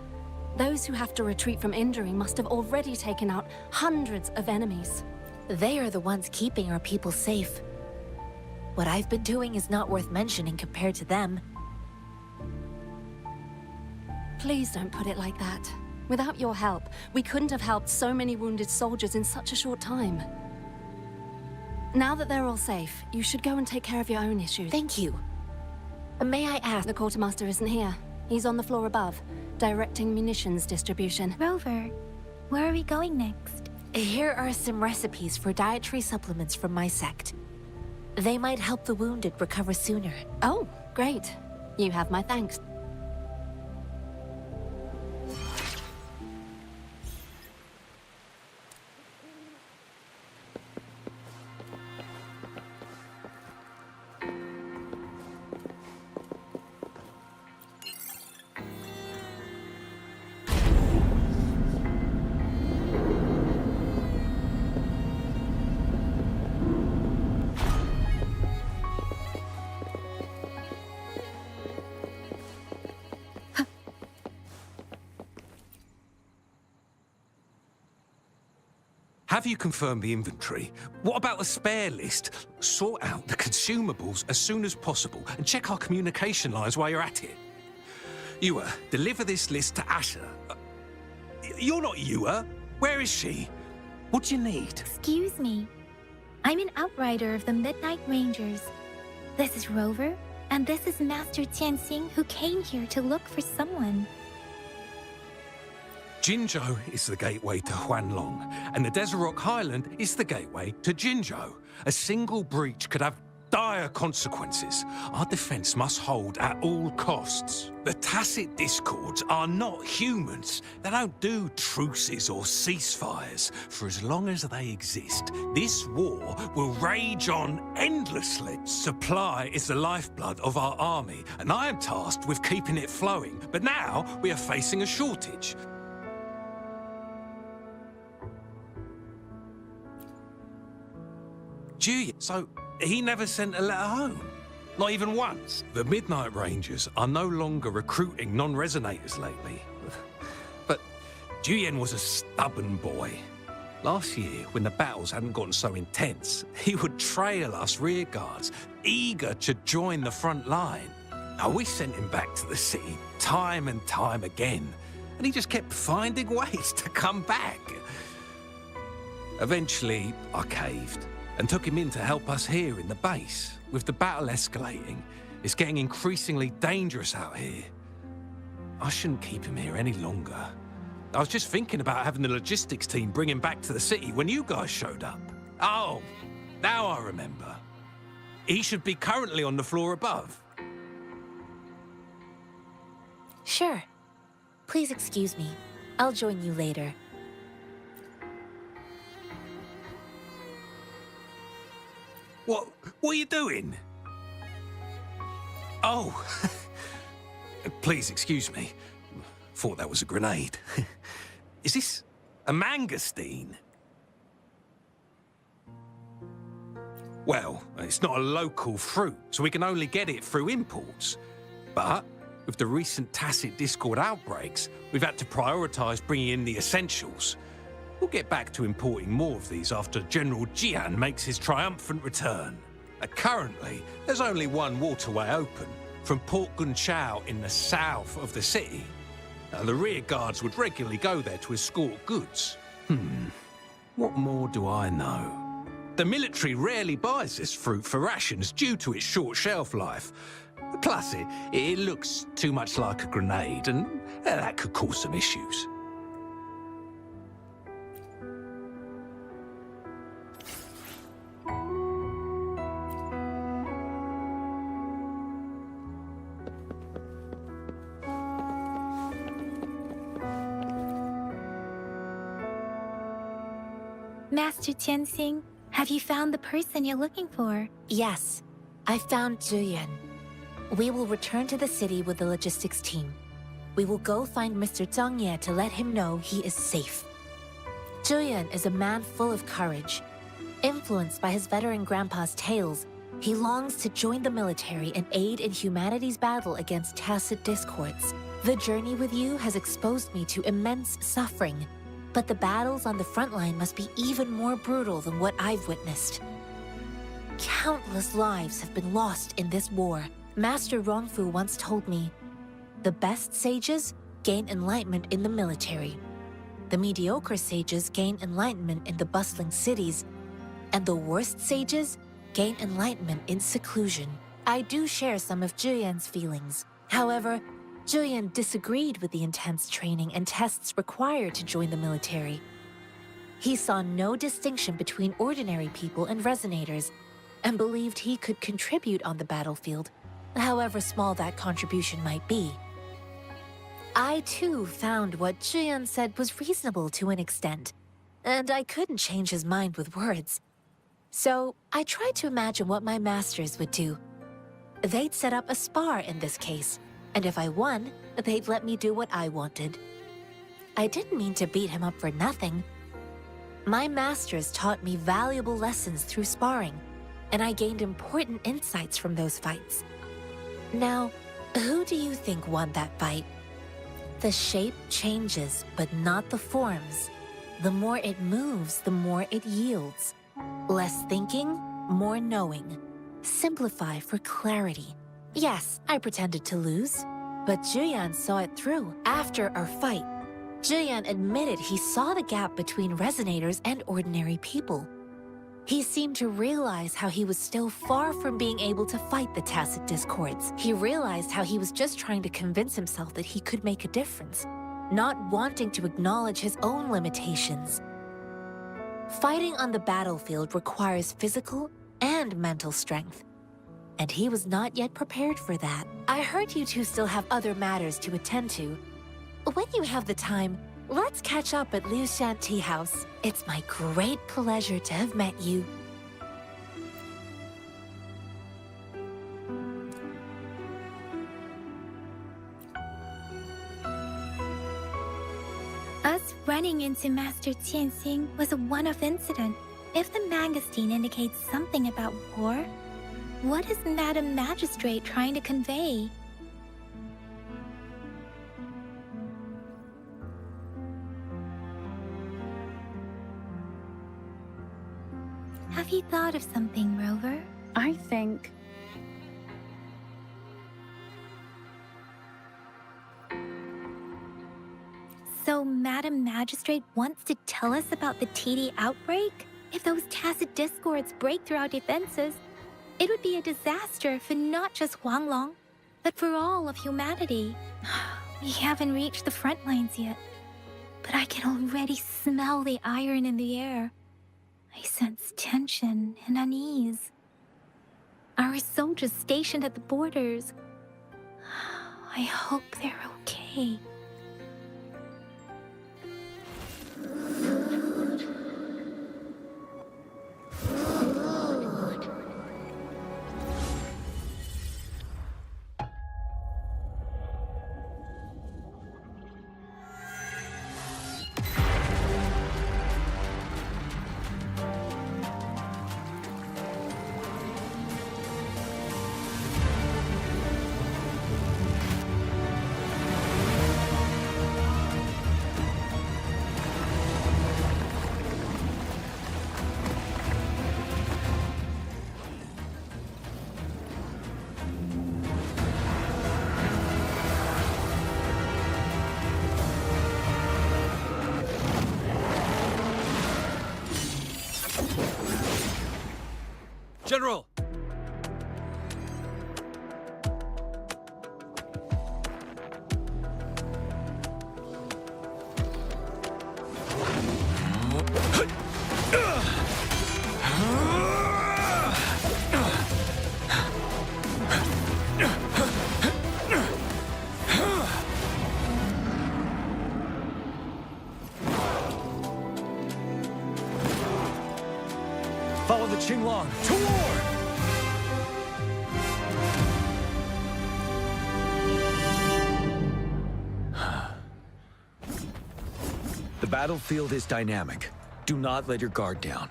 Those who have to retreat from injury must have already taken out hundreds of enemies. They are the ones keeping our people safe. What I've been doing is not worth mentioning compared to them. Please don't put it like that. Without your help, we couldn't have helped so many wounded soldiers in such a short time. Now that they're all safe, you should go and take care of your own issues. Thank you. May I ask? The quartermaster isn't here. He's on the floor above, directing munitions distribution. Rover, where are we going next? Here are some recipes for dietary supplements from my sect. They might help the wounded recover sooner. Oh, great. You have my thanks. Have you confirmed the inventory? What about the spare list? Sort out the consumables as soon as possible and check our communication lines while you're at it. Yua, deliver this list to Asher. You're not Yua. Where is she? What do you need? Excuse me. I'm an outrider of the Midnight Rangers. This is Rover, and this is Master Tianxing, who came here to look for someone. Jinzhou is the gateway to Huanlong, and the Desert Rock Highland is the gateway to Jinzhou. A single breach could have dire consequences. Our defense must hold at all costs. The tacit discords are not humans. They don't do truces or ceasefires. For as long as they exist, this war will rage on endlessly. Supply is the lifeblood of our army, and I am tasked with keeping it flowing. But now we are facing a shortage. So he never sent a letter home? Not even once? The Midnight Rangers are no longer recruiting non-resonators lately. But Juyen was a stubborn boy. Last year, when the battles hadn't gotten so intense, he would trail us rearguards, eager to join the front line. Now, we sent him back to the city time and time again, and he just kept finding ways to come back. Eventually, I caved and took him in to help us here in the base. With the battle escalating, it's getting increasingly dangerous out here. I shouldn't keep him here any longer. I was just thinking about having the logistics team bring him back to the city when you guys showed up. Oh, now I remember. He should be currently on the floor above. Sure. Please excuse me. I'll join you later. What are you doing? Oh, please excuse me. Thought that was a grenade. Is this a mangosteen? Well, it's not a local fruit, so we can only get it through imports. But with the recent Tacit Discord outbreaks, we've had to prioritize bringing in the essentials. We'll get back to importing more of these after General Jian makes his triumphant return. Currently, there's only one waterway open, from Port Míng Cháo in the south of the city. The rear guards would regularly go there to escort goods. What more do I know? The military rarely buys this fruit for rations due to its short shelf life. Plus, it looks too much like a grenade, and that could cause some issues. Master Tianxing, have you found the person you're looking for? Yes, I found Zhuyan. We will return to the city with the logistics team. We will go find Mr. Zhang Ye to let him know he is safe. Zhuyan is a man full of courage. Influenced by his veteran grandpa's tales, he longs to join the military and aid in humanity's battle against Tacit Discords. The journey with you has exposed me to immense suffering, but the battles on the front line must be even more brutal than what I've witnessed. Countless lives have been lost in this war. Master Rongfu once told me, the best sages gain enlightenment in the military. The mediocre sages gain enlightenment in the bustling cities, and the worst sages gain enlightenment in seclusion. I do share some of Zhuyan's feelings. However, Zhuyan disagreed with the intense training and tests required to join the military. He saw no distinction between ordinary people and resonators, and believed he could contribute on the battlefield, however small that contribution might be. I too found what Zhuyan said was reasonable to an extent, and I couldn't change his mind with words. So I tried to imagine what my masters would do. They'd set up a spar in this case, and if I won, they'd let me do what I wanted. I didn't mean to beat him up for nothing. My masters taught me valuable lessons through sparring, and I gained important insights from those fights. Now, who do you think won that fight? The shape changes, but not the forms. The more it moves, the more it yields. Less thinking, more knowing. Simplify for clarity. Yes, I pretended to lose, but Zhuyan saw it through. After our fight, Zhuyan admitted he saw the gap between resonators and ordinary people. He seemed to realize how he was still far from being able to fight the Tacit Discords. He realized how he was just trying to convince himself that he could make a difference, not wanting to acknowledge his own limitations. Fighting on the battlefield requires physical and mental strength, and he was not yet prepared for that. I heard you two still have other matters to attend to. When you have the time, let's catch up at Liu Shan Tea House. It's my great pleasure to have met you. Us running into Master Tianxing was a one-off incident. If the mangosteen indicates something about war, what is Madam Magistrate trying to convey? Have you thought of something, Rover? I think... So Madam Magistrate wants to tell us about the TD outbreak? If those tacit discords break through our defenses, it would be a disaster for not just Huanglong, but for all of humanity. We haven't reached the front lines yet, but I can already smell the iron in the air. I sense tension and unease. Our soldiers stationed at the borders, I hope they're okay. General! Follow the Qinglong to war! The battlefield is dynamic. Do not let your guard down.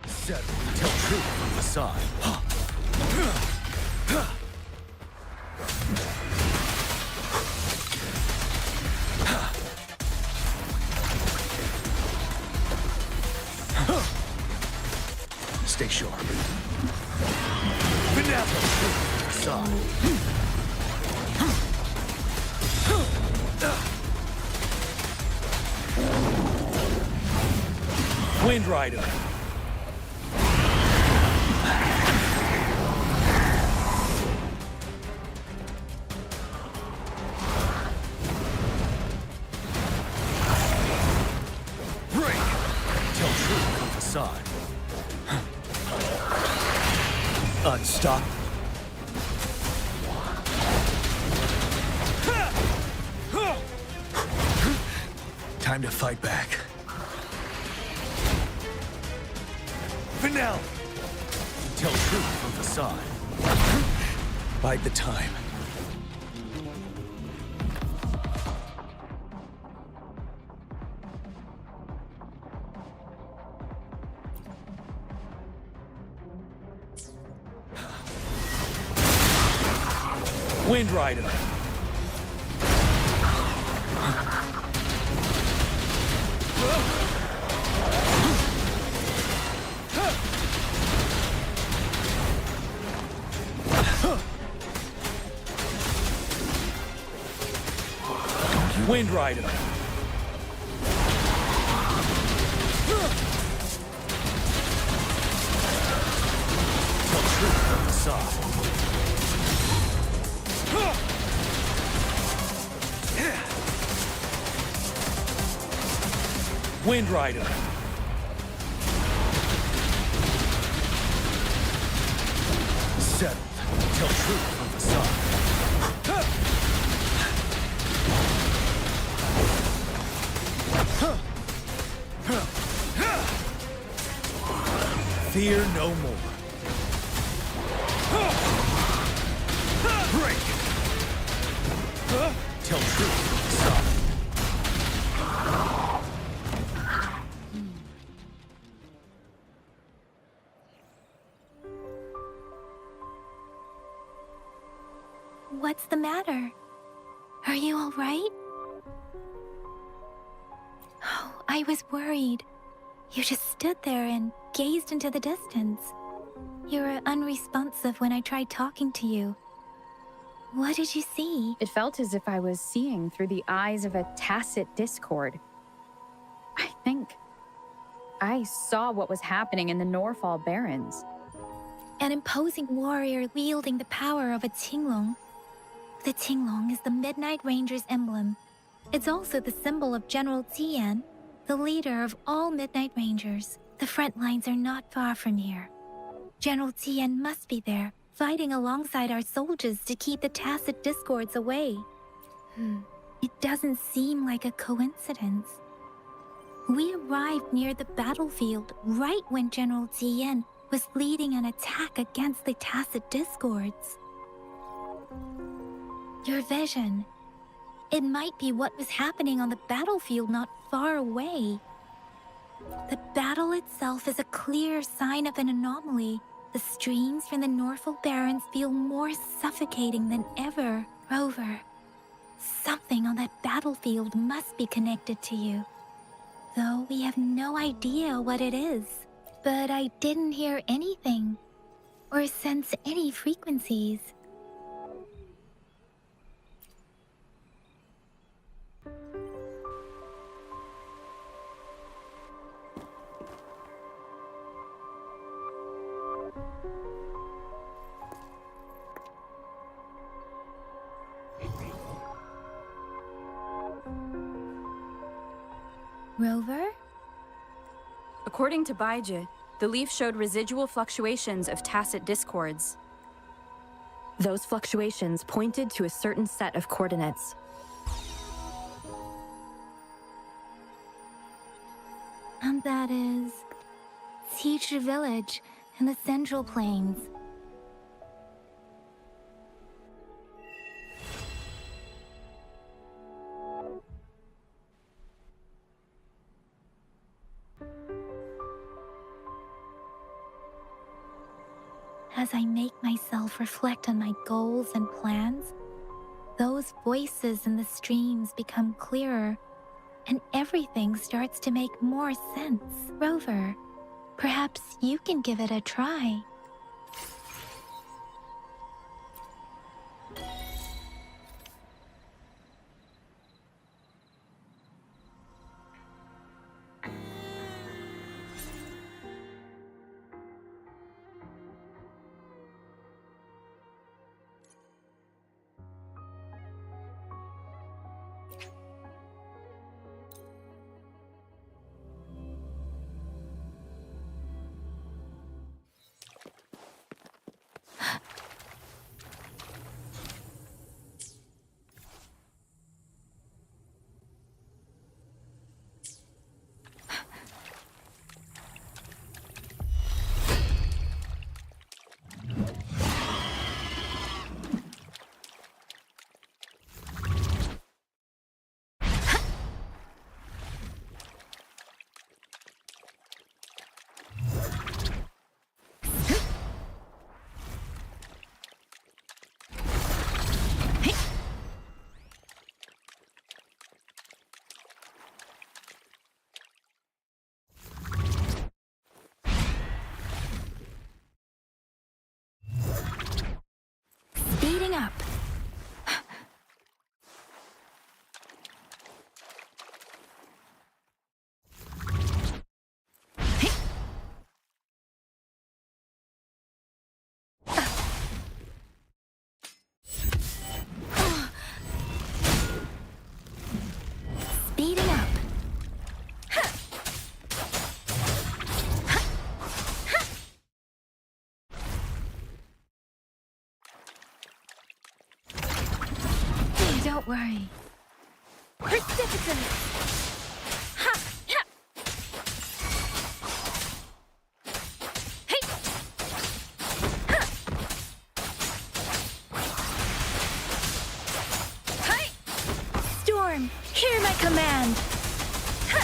Settle. Tell truth from the side. Stay sharp. Vanilla. Side. Wind Rider. Break. Tell truth from the side. Unstop. Time to fight back. Vanilla! Tell truth from the side. Bide the time. Wind Rider. Wind Rider. Tell truth from the side. Wind Rider. Settled. Tell truth from the side. Fear no more. Break. Tell truth from the side. What's the matter? Are you all right? I was worried. You just stood there and gazed into the distance. You were unresponsive when I tried talking to you. What did you see? It felt as if I was seeing through the eyes of a tacit discord. I think I saw what was happening in the Norfall Barrens. An imposing warrior wielding the power of a Tinglong. The Tinglong is the Midnight Ranger's emblem. It's also the symbol of General Tian, the leader of all Midnight Rangers. The front lines are not far from here. General Tian must be there, fighting alongside our soldiers to keep the tacit discords away. It doesn't seem like a coincidence. We arrived near the battlefield right when General Tian was leading an attack against the tacit discords. Your vision. It might be what was happening on the battlefield not far away. The battle itself is a clear sign of an anomaly. The streams from the Norfall Barrens feel more suffocating than ever. Rover, something on that battlefield must be connected to you. Though we have no idea what it is. But I didn't hear anything, or sense any frequencies. Rover? According to Baiji, the leaf showed residual fluctuations of tacit discords. Those fluctuations pointed to a certain set of coordinates. And that is Teacher Village in the Central Plains. As I make myself reflect on my goals and plans, those voices in the streams become clearer, and everything starts to make more sense. Rover, perhaps you can give it a try. Speeding up. Speeding up. Don't worry. Precipitous! Ha! Ha! Hey! Ha! Hey! Storm, hear my command! Ha!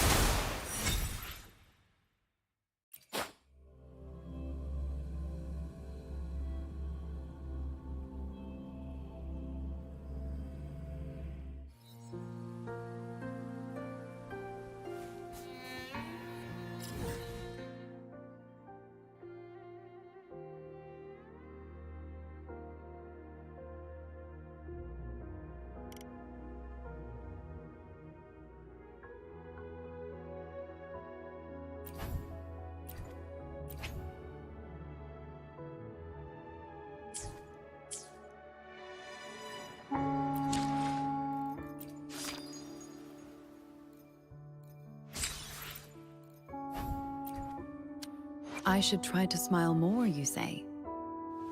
I should try to smile more, you say?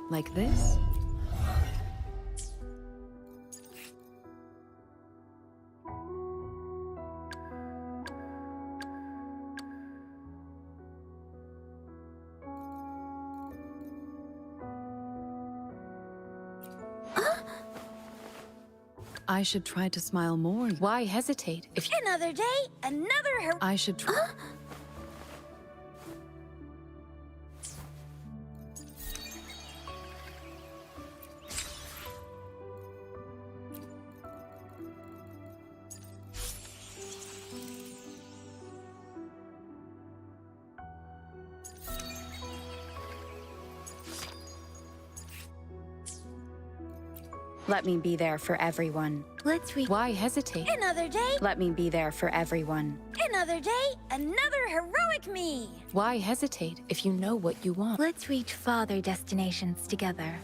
Like this? I should try to smile more. Why hesitate if Another day, another I should try. Let me be there for everyone. Let's read. Why hesitate? Another day, Let me be there for everyone. another day, another heroic me. Why hesitate if you know what you want? Let's reach farther destinations together.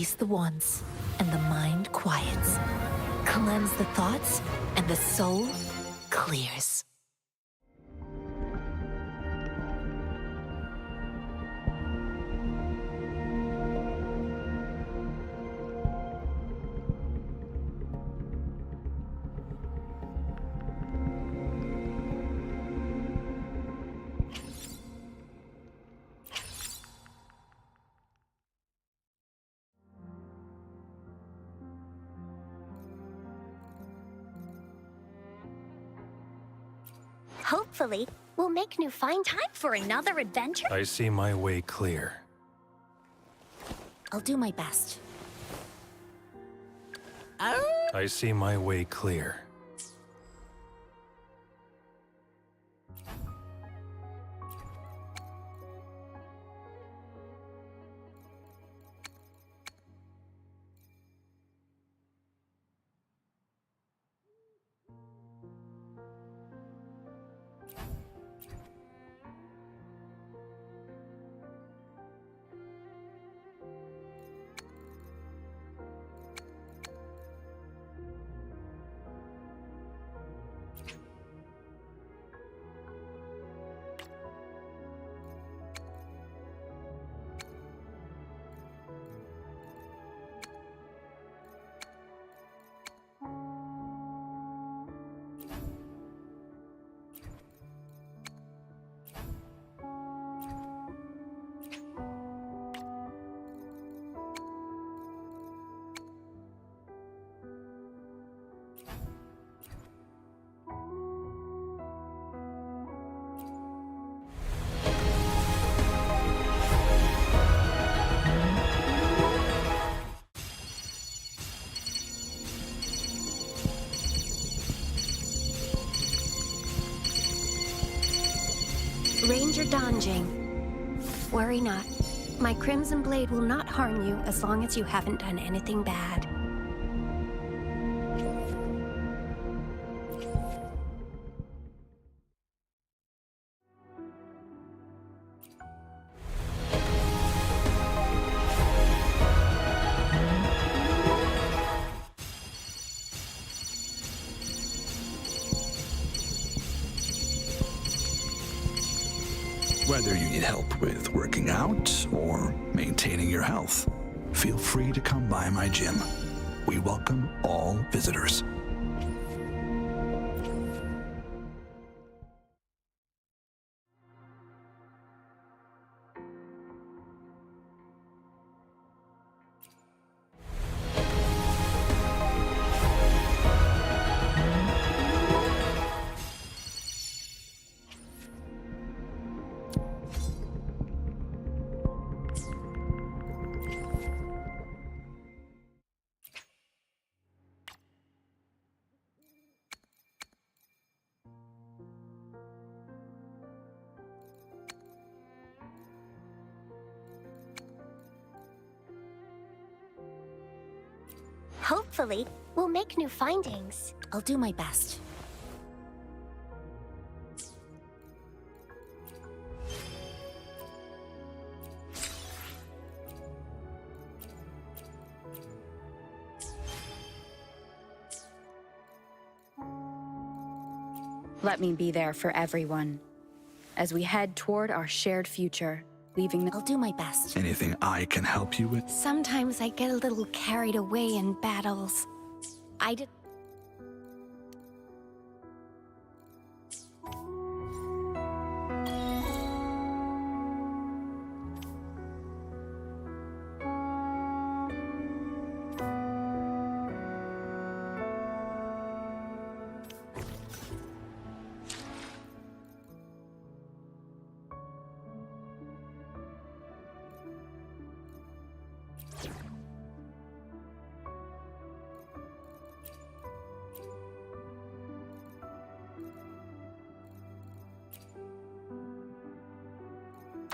release the wands, and the mind quiets. Cleanse the thoughts, and the soul clears. Hopefully, we'll make new find time for another adventure. I see my way clear. I'll do my best. I see my way clear. Ranger Donjing. Worry not. My Crimson Blade will not harm you as long as you haven't done anything bad. Whether you need help with working out or maintaining your health, feel free to come by my gym. We welcome all visitors. Hopefully, we'll make new findings. I'll do my best. Let me be there for everyone as we head toward our shared future, leaving the— I'll do my best. Anything I can help you with? Sometimes I get a little carried away in battles. I did.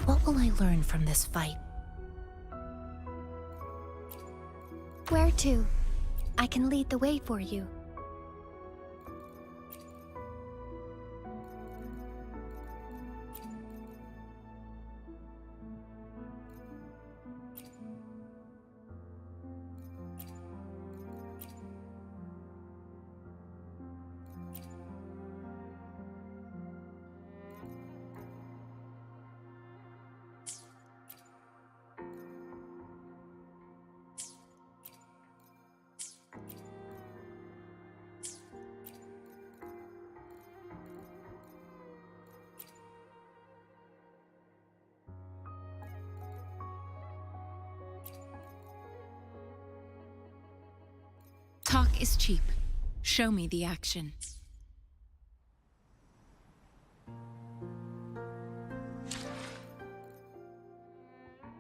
What will I learn from this fight? Where to? I can lead the way for you. Talk is cheap. Show me the action.